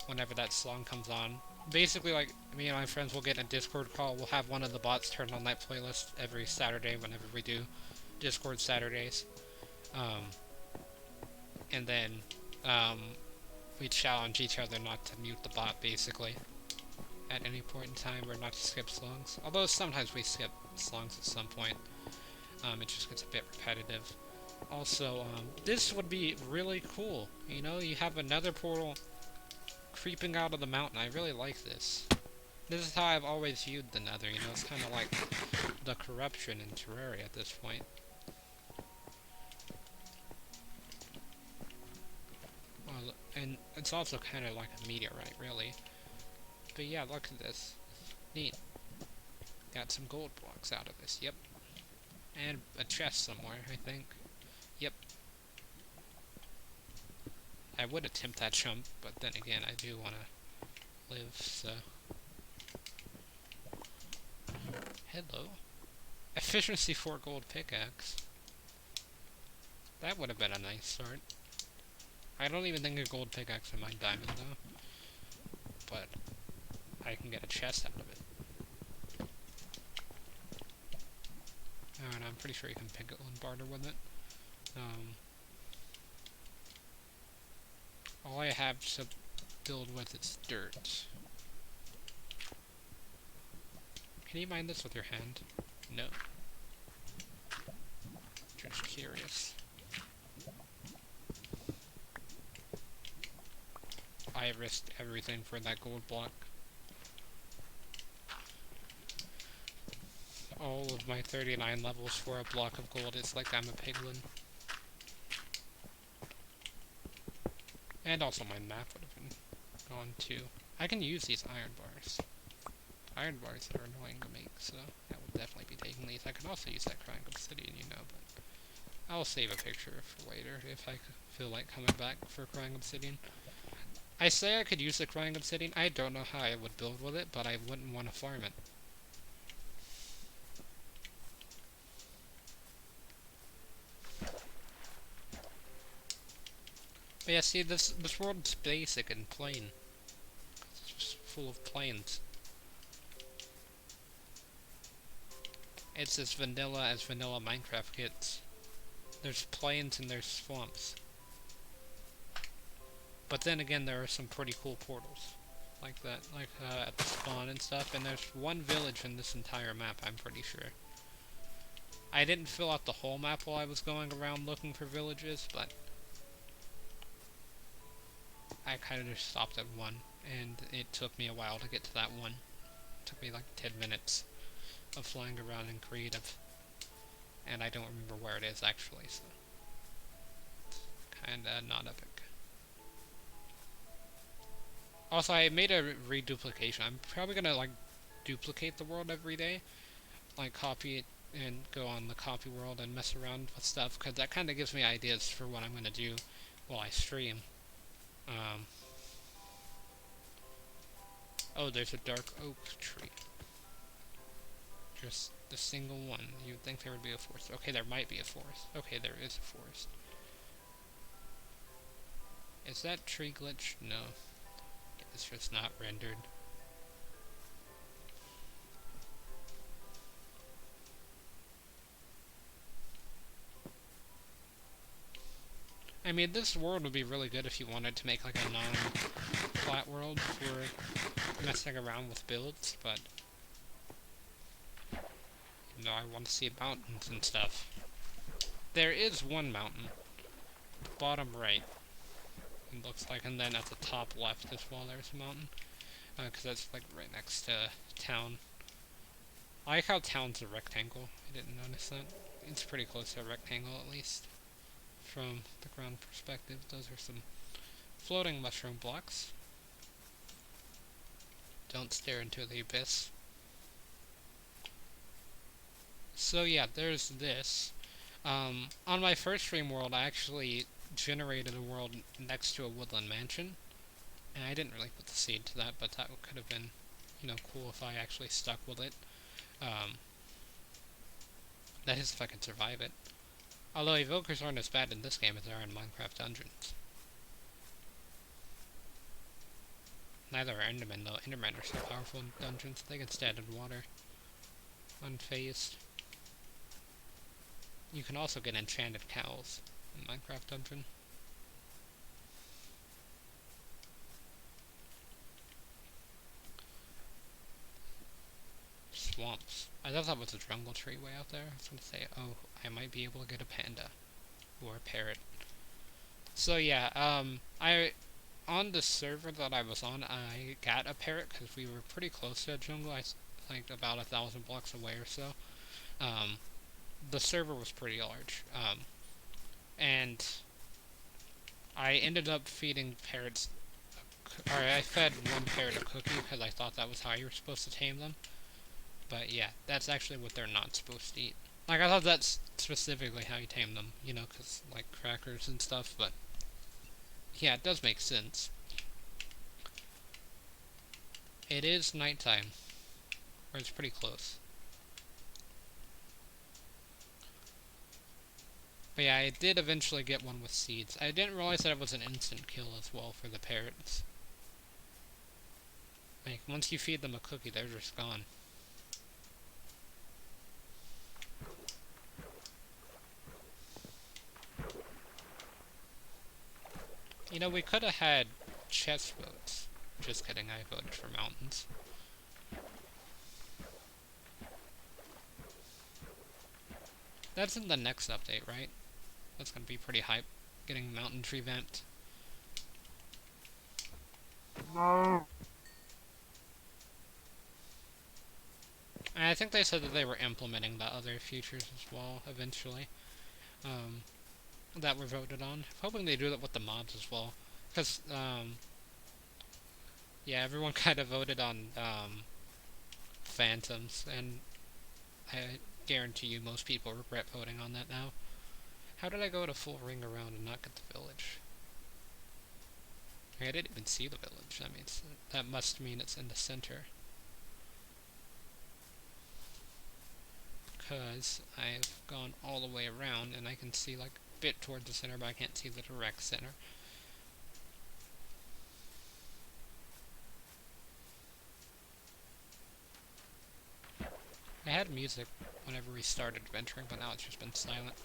whenever that song comes on, basically, like, me and my friends will get in a Discord call. We'll have one of the bots turn on that playlist every Saturday whenever we do Discord Saturdays. And then we challenge each other not to mute the bot, basically, at any point in time, or not to skip songs. Although sometimes we skip songs at some point. It just gets a bit repetitive. Also, this would be really cool. You know, you have another portal creeping out of the mountain. I really like this. This is how I've always viewed the Nether, you know, it's kind of like the corruption in Terraria at this point. Well, and it's also kind of like a meteorite, really. But yeah, look at this. Neat. Got some gold blocks out of this, yep. And a chest somewhere, I think. Yep. I would attempt that jump, but then again, I do want to live, so... Hello. Efficiency 4 gold pickaxe. That would have been a nice start. I don't even think a gold pickaxe in my diamond, though. But I can get a chest out of it. And I'm pretty sure you can pick it and barter with it. All I have to build with is dirt. Can you mine this with your hand? No. Just curious. I risked everything for that gold block. All of my 39 levels for a block of gold. It's like I'm a piglin. And also my map would have been gone too. I can use these iron bars. Iron bars are annoying to make, so I will definitely be taking these. I can also use that crying obsidian, you know, but I'll save a picture for later if I feel like coming back for crying obsidian. I say I could use the crying obsidian. I don't know how I would build with it, but I wouldn't want to farm it. But yeah, see, this world's basic and plain. It's just full of plains. It's as vanilla Minecraft gets. There's plains and there's swamps. But then again, there are some pretty cool portals. Like that, like at the spawn and stuff. And there's one village in this entire map, I'm pretty sure. I didn't fill out the whole map while I was going around looking for villages, but I kind of just stopped at one, and it took me a while to get to that one. It took me like 10 minutes of flying around in creative, and I don't remember where it is actually, so it's kinda not epic. Also, I made a reduplication. I'm probably gonna like duplicate the world every day, like copy it and go on the copy world and mess around with stuff, because that kind of gives me ideas for what I'm gonna do while I stream. Oh, there's a dark oak tree. Just the single one. You'd think there would be a forest. Okay, there might be a forest. Okay, there is a forest. Is that tree glitched? No. It's just not rendered. I mean, this world would be really good if you wanted to make like a non-flat world for messing around with builds, but you know, I want to see mountains and stuff. There is one mountain, bottom right, it looks like, and then at the top left as well there's a mountain, because that's like right next to town. I like how town's a rectangle. I didn't notice that. It's pretty close to a rectangle at least. From the ground perspective, those are some floating mushroom blocks. Don't stare into the abyss. So yeah, there's this. On my first dream world, I actually generated a world next to a woodland mansion. And I didn't really put the seed to that, but that could have been, you know, cool if I actually stuck with it. That is if I could survive it. Although evokers aren't as bad in this game as they are in Minecraft Dungeons. Neither are Endermen, though. Endermen are so powerful in dungeons, they can stand in water. Unfazed. You can also get enchanted cows in Minecraft Dungeon. Swamps. I thought that was a jungle tree way out there. I was going to say, oh, I might be able to get a panda. Or a parrot. So yeah, on the server that I was on, I got a parrot because we were pretty close to a jungle. I think about 1,000 blocks away or so. The server was pretty large, and I ended up feeding parrots. Or I fed one parrot a cookie because I thought that was how you were supposed to tame them. But yeah, that's actually what they're not supposed to eat. Like, I thought that's specifically how you tame them, you know, because, like, crackers and stuff, but yeah, it does make sense. It is nighttime, or it's pretty close. But yeah, I did eventually get one with seeds. I didn't realize that it was an instant kill as well for the parrots. Like, once you feed them a cookie, they're just gone. You know, we could have had chest votes. Just kidding, I voted for mountains. That's in the next update, right? That's gonna be pretty hype, getting mountains revamped. No. And I think they said that they were implementing the other features as well, eventually. That were voted on. I'm hoping they do that with the mods as well. Because, yeah, everyone kind of voted on, phantoms, and I guarantee you most people regret voting on that now. How did I go to full ring around and not get the village? I didn't even see the village. That must mean it's in the center. Because I've gone all the way around and I can see like a bit towards the center, but I can't see the direct center. I had music whenever we started adventuring, but now it's just been silent.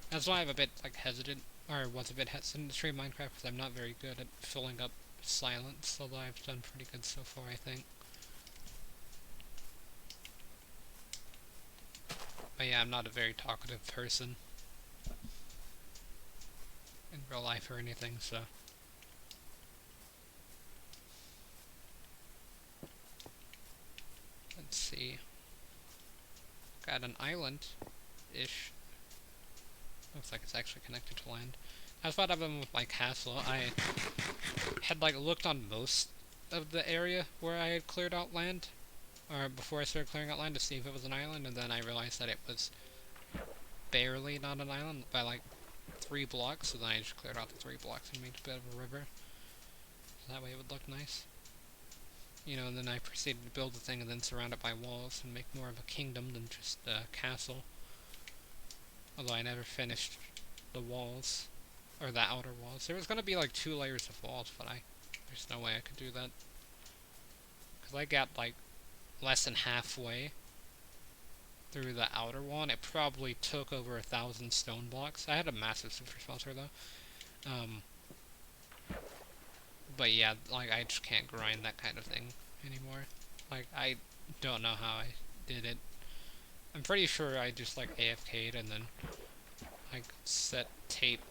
That's why I'm a bit like hesitant, or was a bit hesitant to stream Minecraft, because I'm not very good at filling up silence, although I've done pretty good so far, I think. But yeah, I'm not a very talkative person in real life or anything, so. Let's see. Got an island-ish. Looks like it's actually connected to land. That's what happened with my castle. I had like looked on most of the area where I had cleared out land, or before I started clearing out land to see if it was an island, and then I realized that it was barely not an island by like 3 blocks, so then I just cleared out the 3 blocks and made a bit of a river. So that way it would look nice. You know, and then I proceeded to build the thing and then surround it by walls and make more of a kingdom than just a castle. Although I never finished the walls, or the outer walls. There was going to be like 2 layers of walls, but I There's no way I could do that. Because I got like less than halfway through the outer wall, and it probably took over 1,000 stone blocks. I had a massive super sponsor though. But yeah, like I just can't grind that kind of thing anymore. Like I don't know how I did it. I'm pretty sure I just like AFK'd and then like set tape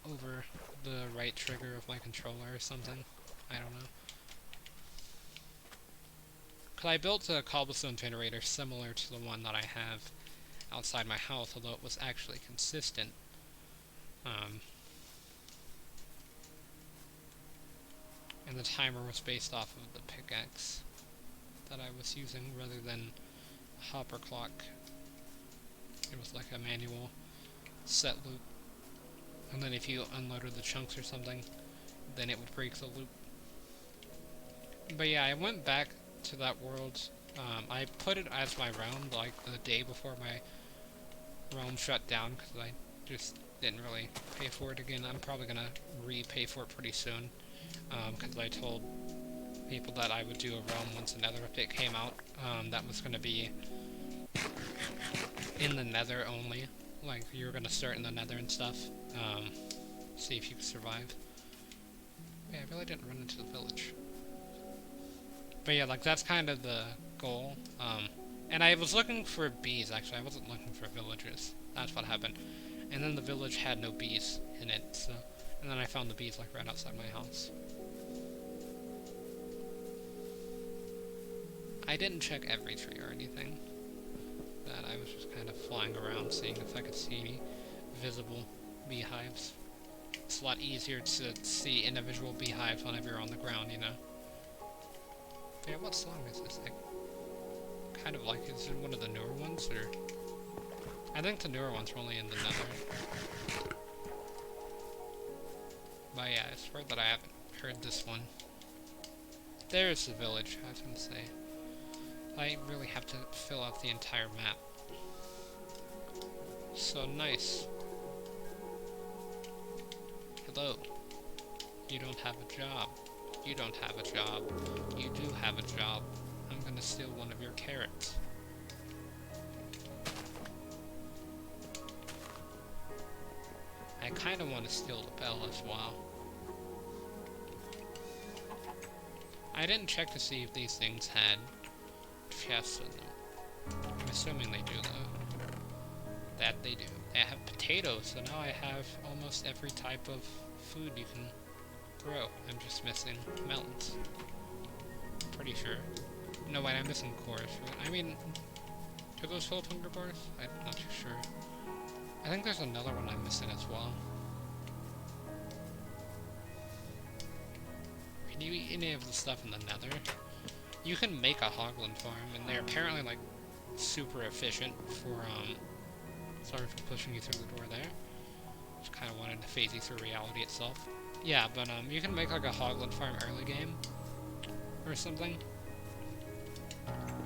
over the right trigger of my controller or something. I don't know. Cause I built a cobblestone generator similar to the one that I have outside my house, although it was actually consistent. And the timer was based off of the pickaxe that I was using rather than a hopper clock. It was like a manual set loop. And then if you unloaded the chunks or something, then it would break the loop. But yeah, I went back to that world. I put it as my realm like the day before my realm shut down because I just didn't really pay for it again. I'm probably gonna repay for it pretty soon because I told people that I would do a realm once the nether update came out. That was gonna be in the nether only. Like you were gonna start in the nether and stuff. See if you could survive. Yeah, I really didn't run into the village. But yeah, like that's kind of the goal. And I was looking for bees actually. I wasn't looking for villages. That's what happened. And then the village had no bees in it, so and then I found the bees like right outside my house. I didn't check every tree or anything. That I was just kind of flying around seeing if I could see any visible beehives. It's a lot easier to see individual beehives whenever you're on the ground, you know. Yeah, what song is this? I kind of like it. Is it one of the newer ones, or? I think the newer ones are only in the nether. But yeah, I swear that I haven't heard this one. There's the village, I was gonna say. I really have to fill out the entire map. So nice. Hello. You don't have a job. You don't have a job. You do have a job. I'm gonna steal one of your carrots. I kinda want to steal the bell as well. I didn't check to see if these things had chests in them. I'm assuming they do though. That they do. They have potatoes, so now I have almost every type of food you can grow. I'm just missing melons. Pretty sure. No wait, I'm missing chorus. I mean, do those fill up hunger bars? I'm not too sure. I think there's another one I'm missing as well. Can you eat any of the stuff in the nether? You can make a hoglin farm, and they're apparently like super efficient for sorry for pushing you through the door there. Just kinda wanted to phase you through reality itself. Yeah, but you can make like a hoglin farm early game or something.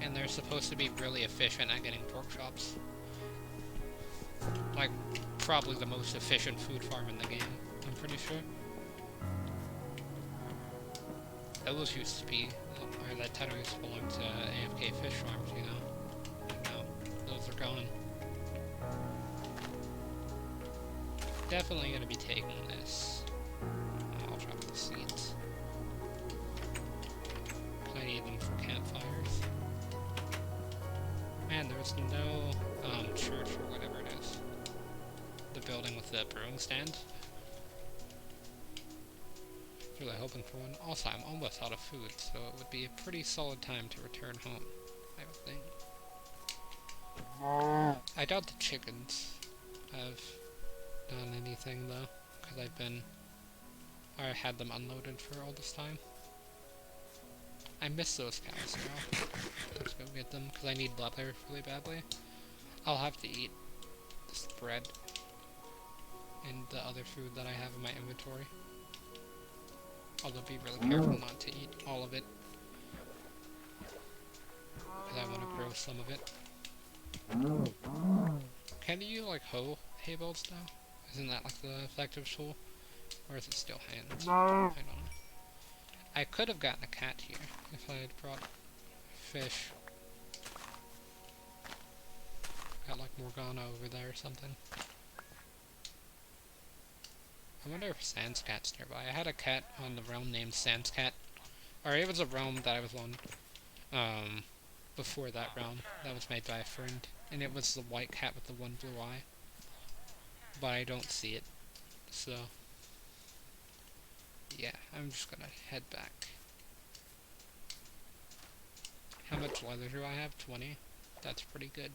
And they're supposed to be really efficient at getting pork chops. Like, probably the most efficient food farm in the game, I'm pretty sure. Those used to be, or that title used to belong to AFK fish farms, you know? And now, those are gone. Definitely gonna be taking this. I'll drop the seeds. I need them for campfires. Man, there's no church or whatever it is. The building with the brewing stand. Really hoping for one. Also, I'm almost out of food, so it would be a pretty solid time to return home, I would think. I doubt the chickens have done anything though, because I had them unloaded for all this time. I miss those cows now. Let's go get them, because I need leather really badly. I'll have to eat this bread and the other food that I have in my inventory. Although be really careful not to eat all of it, because I want to grow some of it. Can you like hoe hay bales now? Isn't that like the effective tool? Or is it still hands? I don't know. I could have gotten a cat here if I had brought fish. Got like Morgana over there or something. I wonder if Sanscat's nearby. I had a cat on the realm named Sanscat. Or it was a realm that I was on before that realm that was made by a friend. And it was the white cat with the one blue eye. But I don't see it. So, yeah, I'm just gonna head back. How much leather do I have? 20? That's pretty good.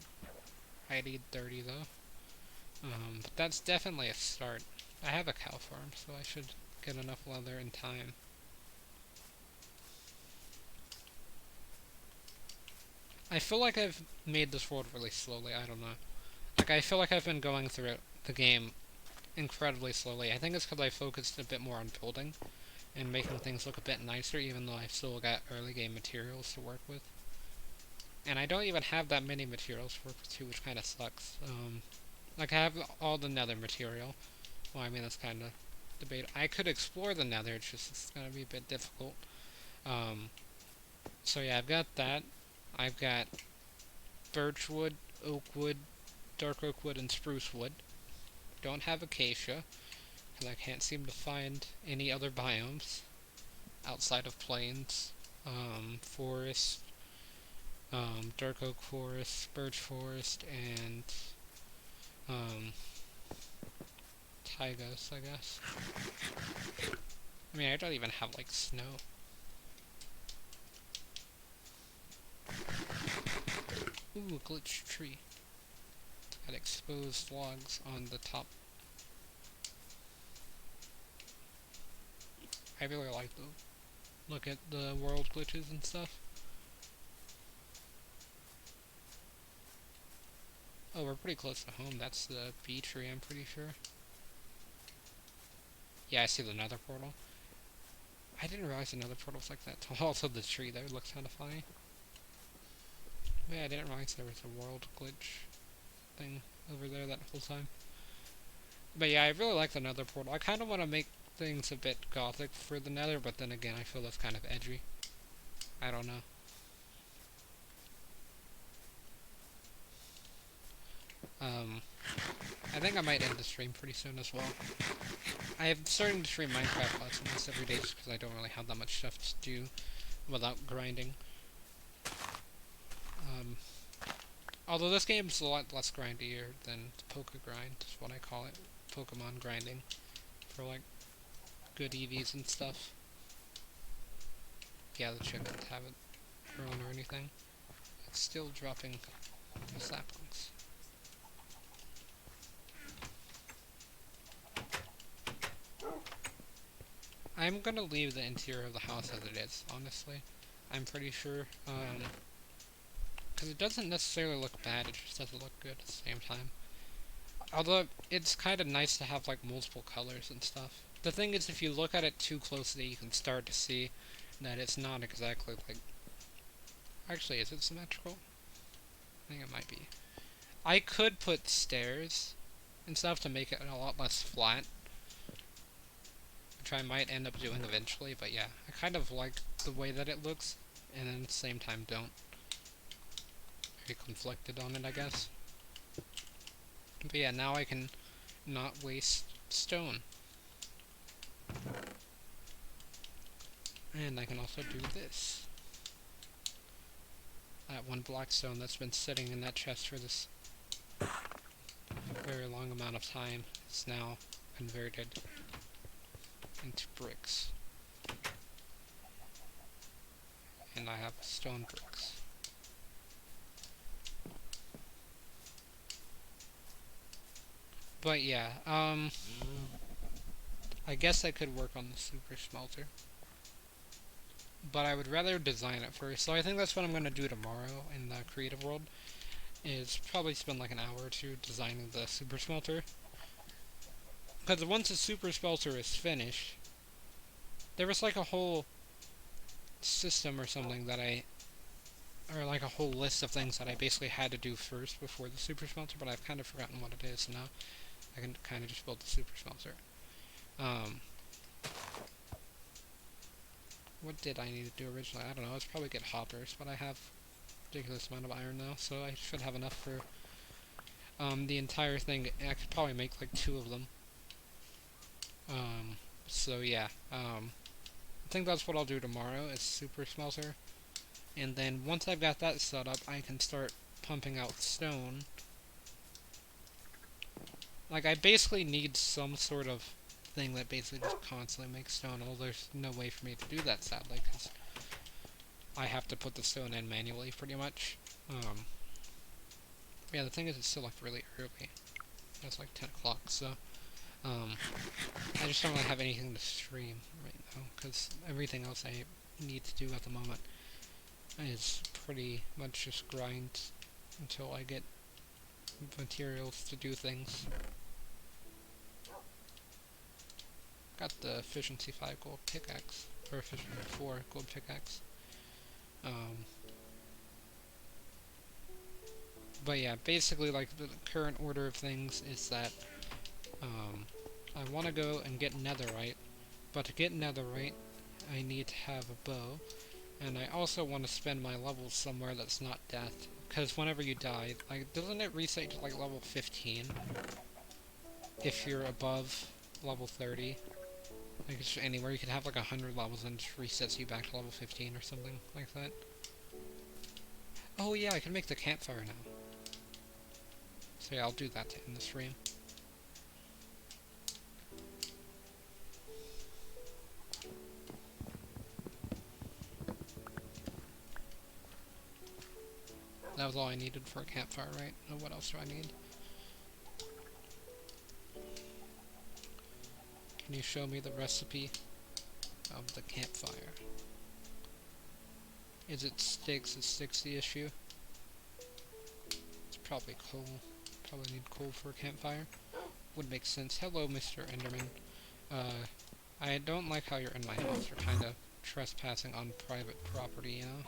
I need 30 though. But that's definitely a start. I have a cow farm, so I should get enough leather in time. I feel like I've made this world really slowly, I don't know. Like, I feel like I've been going through the game incredibly slowly. I think it's because I focused a bit more on building and making things look a bit nicer, even though I've still got early game materials to work with. And I don't even have that many materials to work with too, which kind of sucks. Like, I have all the nether material. Well, I mean, that's kind of debate. I could explore the nether, it's going to be a bit difficult. So yeah, I've got that. I've got birchwood, oakwood, dark oakwood, and spruce wood. Don't have acacia, because I can't seem to find any other biomes outside of plains, forest, dark oak forest, birch forest, and taigos, I guess. I mean, I don't even have like snow. Ooh, a glitch tree. Got exposed logs on the top. I really like the look at the world glitches and stuff. Oh, we're pretty close to home. That's the bee tree, I'm pretty sure. Yeah, I see the nether portal. I didn't realize the nether portal was like that. Also, the tree there looks kind of funny. But yeah, I didn't realize there was a world glitch thing over there that whole time. But yeah, I really like the nether portal. I kind of want to make things a bit gothic for the nether, but then again, I feel that's kind of edgy. I don't know. I think I might end the stream pretty soon as well. I am starting to stream Minecraft Let's Plays every day just because I don't really have that much stuff to do without grinding. Although this game's a lot less grindier than Poke Grind, is what I call it. Pokemon grinding. For like good EVs and stuff. Yeah, the chickens haven't grown or anything. It's still dropping saplings. I'm gonna leave the interior of the house as it is, honestly. I'm pretty sure, because it doesn't necessarily look bad, it just doesn't look good at the same time. Although, it's kind of nice to have, like, multiple colors and stuff. The thing is, if you look at it too closely, you can start to see that it's not exactly, like... Actually, is it symmetrical? I think it might be. I could put stairs and stuff to make it a lot less flat, which I might end up doing eventually, but yeah, I kind of like the way that it looks, and then at the same time don't. Very conflicted on it, I guess. But yeah, now I can not waste stone. And I can also do this. That one black stone that's been sitting in that chest for this very long amount of time is now converted into bricks. And I have stone bricks. But yeah, I guess I could work on the super smelter. But I would rather design it first, so I think that's what I'm going to do tomorrow in the creative world, is probably spend like an hour or two designing the super smelter. Because once the super smelter is finished, there was like a whole system or something that or like a whole list of things that I basically had to do first before the super smelter, but I've kind of forgotten what it is now. I can kind of just build the super smelter. What did I need to do originally? I don't know. It's probably get hoppers, but I have a ridiculous amount of iron now, so I should have enough for the entire thing. I could probably make like 2 of them. So yeah. I think that's what I'll do tomorrow. Is super smelter, and then once I've got that set up, I can start pumping out stone. Like, I basically need some sort of thing that basically just constantly makes stone, although there's no way for me to do that, sadly, because I have to put the stone in manually, pretty much. Yeah, the thing is, it's still, like, really early. It's like 10 o'clock, so, I just don't really have anything to stream right now, because everything else I need to do at the moment is pretty much just grind until I get materials to do things. Got the efficiency 5 gold pickaxe, or efficiency 4 gold pickaxe. But yeah, basically, like, the current order of things is that I want to go and get netherite, but to get netherite, I need to have a bow, and I also want to spend my levels somewhere that's not death, because whenever you die, like, doesn't it reset to, like, level 15? If you're above level 30? Like, it's anywhere, you can have, like, 100 levels and it just resets you back to level 15 or something like that. Oh yeah, I can make the campfire now. So yeah, I'll do that to end the stream. That was all I needed for a campfire, right? Oh, what else do I need? Can you show me the recipe of the campfire? Is it sticks? Is sticks the issue? It's probably coal. Probably need coal for a campfire. Would make sense. Hello, Mr. Enderman. I don't like how you're in my house. You're kind of trespassing on private property, you know?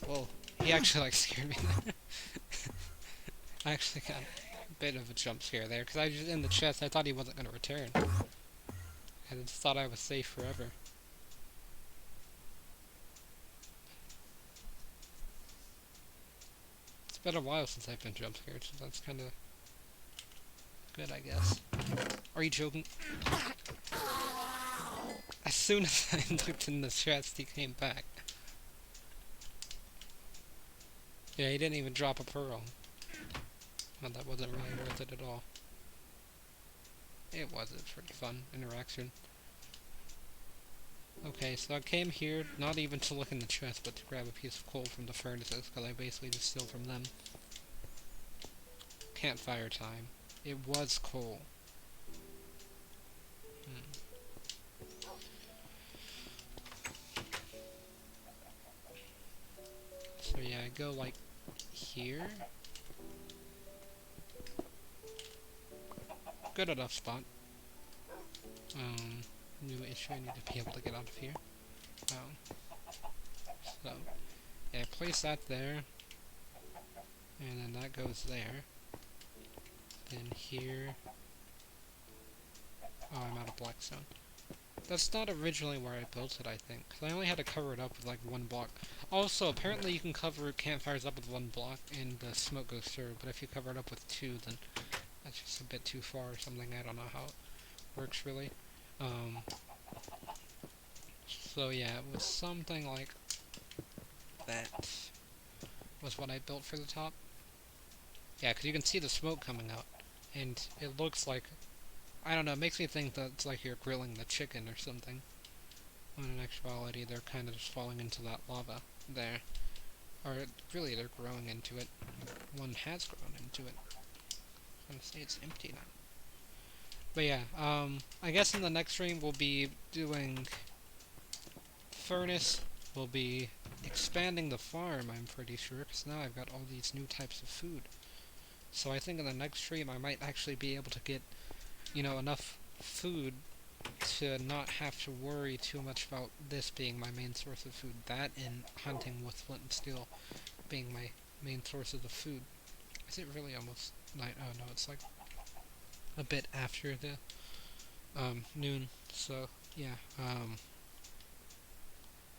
Whoa. He actually, like, scared me there. I actually got a bit of a jump scare there, because I just, in the chest, I thought he wasn't going to return. I just thought I was safe forever. It's been a while since I've been jump scared, so that's kind of good, I guess. Are you joking? As soon as I looked in the chest, he came back. Yeah, he didn't even drop a pearl. Well, that wasn't really worth it at all. It was a pretty fun interaction. Okay, so I came here not even to look in the chest, but to grab a piece of coal from the furnaces, because I basically just steal from them. Campfire time. It was coal. So yeah, I go like here. Good enough spot. New issue, I need to be able to get out of here. So, yeah, I place that there. And then that goes there. Then here. Oh, I'm out of blackstone. That's not originally where I built it, I think. Because I only had to cover it up with like 1 block. Also, apparently you can cover campfires up with 1 block and the smoke goes through. But if you cover it up with 2, then that's just a bit too far or something. I don't know how it works really. So yeah, it was something like that was what I built for the top. Yeah, because you can see the smoke coming out. And it looks like, I don't know, it makes me think that it's like you're grilling the chicken or something. When in actuality, they're kind of just falling into that lava there. Or really, they're growing into it. One has grown into it. I'm gonna say it's empty now. But yeah, I guess in the next stream we'll be doing furnace. We'll be expanding the farm, I'm pretty sure, because now I've got all these new types of food. So I think in the next stream I might actually be able to get, you know, enough food to not have to worry too much about this being my main source of food. That and hunting with flint and steel being my main sources of food. Is it really almost night? Oh no, it's like a bit after the noon. So yeah.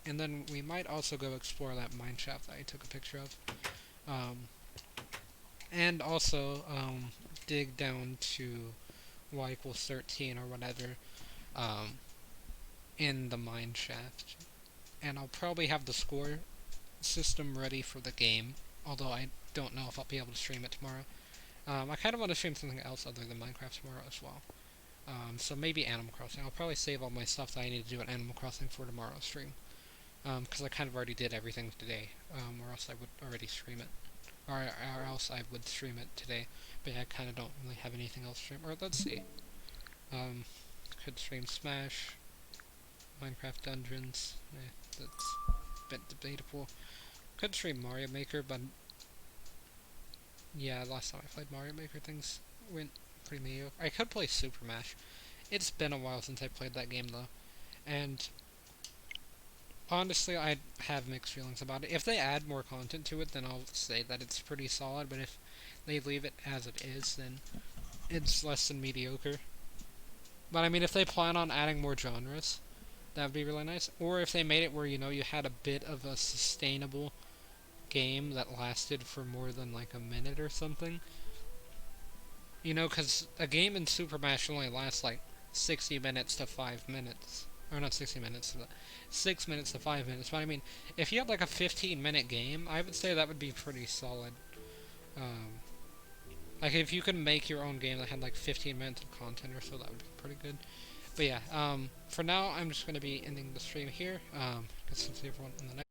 And then we might also go explore that mine shaft that I took a picture of. Um, and also dig down to y equals 13 or whatever um, in the mine shaft. And I'll probably have the score system ready for the game, although I don't know if I'll be able to stream it tomorrow. I kind of want to stream something else other than Minecraft tomorrow as well. So maybe Animal Crossing. I'll probably save all my stuff that I need to do at Animal Crossing for tomorrow's stream. Because I kind of already did everything today, or else I would already stream it. Or else I would stream it today. But yeah, I kind of don't really have anything else to stream. Or let's see. Um, could stream Smash, Minecraft Dungeons. That's a bit debatable. Could stream Mario Maker, but yeah, last time I played Mario Maker, things went pretty mediocre. I could play Super Smash. It's been a while since I played that game though, and honestly, I have mixed feelings about it. If they add more content to it, then I'll say that it's pretty solid. But if they leave it as it is, then it's less than mediocre. But I mean, if they plan on adding more genres, that would be really nice. Or if they made it where you had a bit of a sustainable game that lasted for more than like a minute or something. Because a game in Super Smash only lasts like 60 minutes to 5 minutes. Or not 60 minutes, 6 minutes to 5 minutes. But I mean, if you had like a 15-minute game, I would say that would be pretty solid. Um, like if you could make your own game that had like 15 minutes of content or so, that would be pretty good. But yeah, for now, I'm just going to be ending the stream here. Because since everyone in the next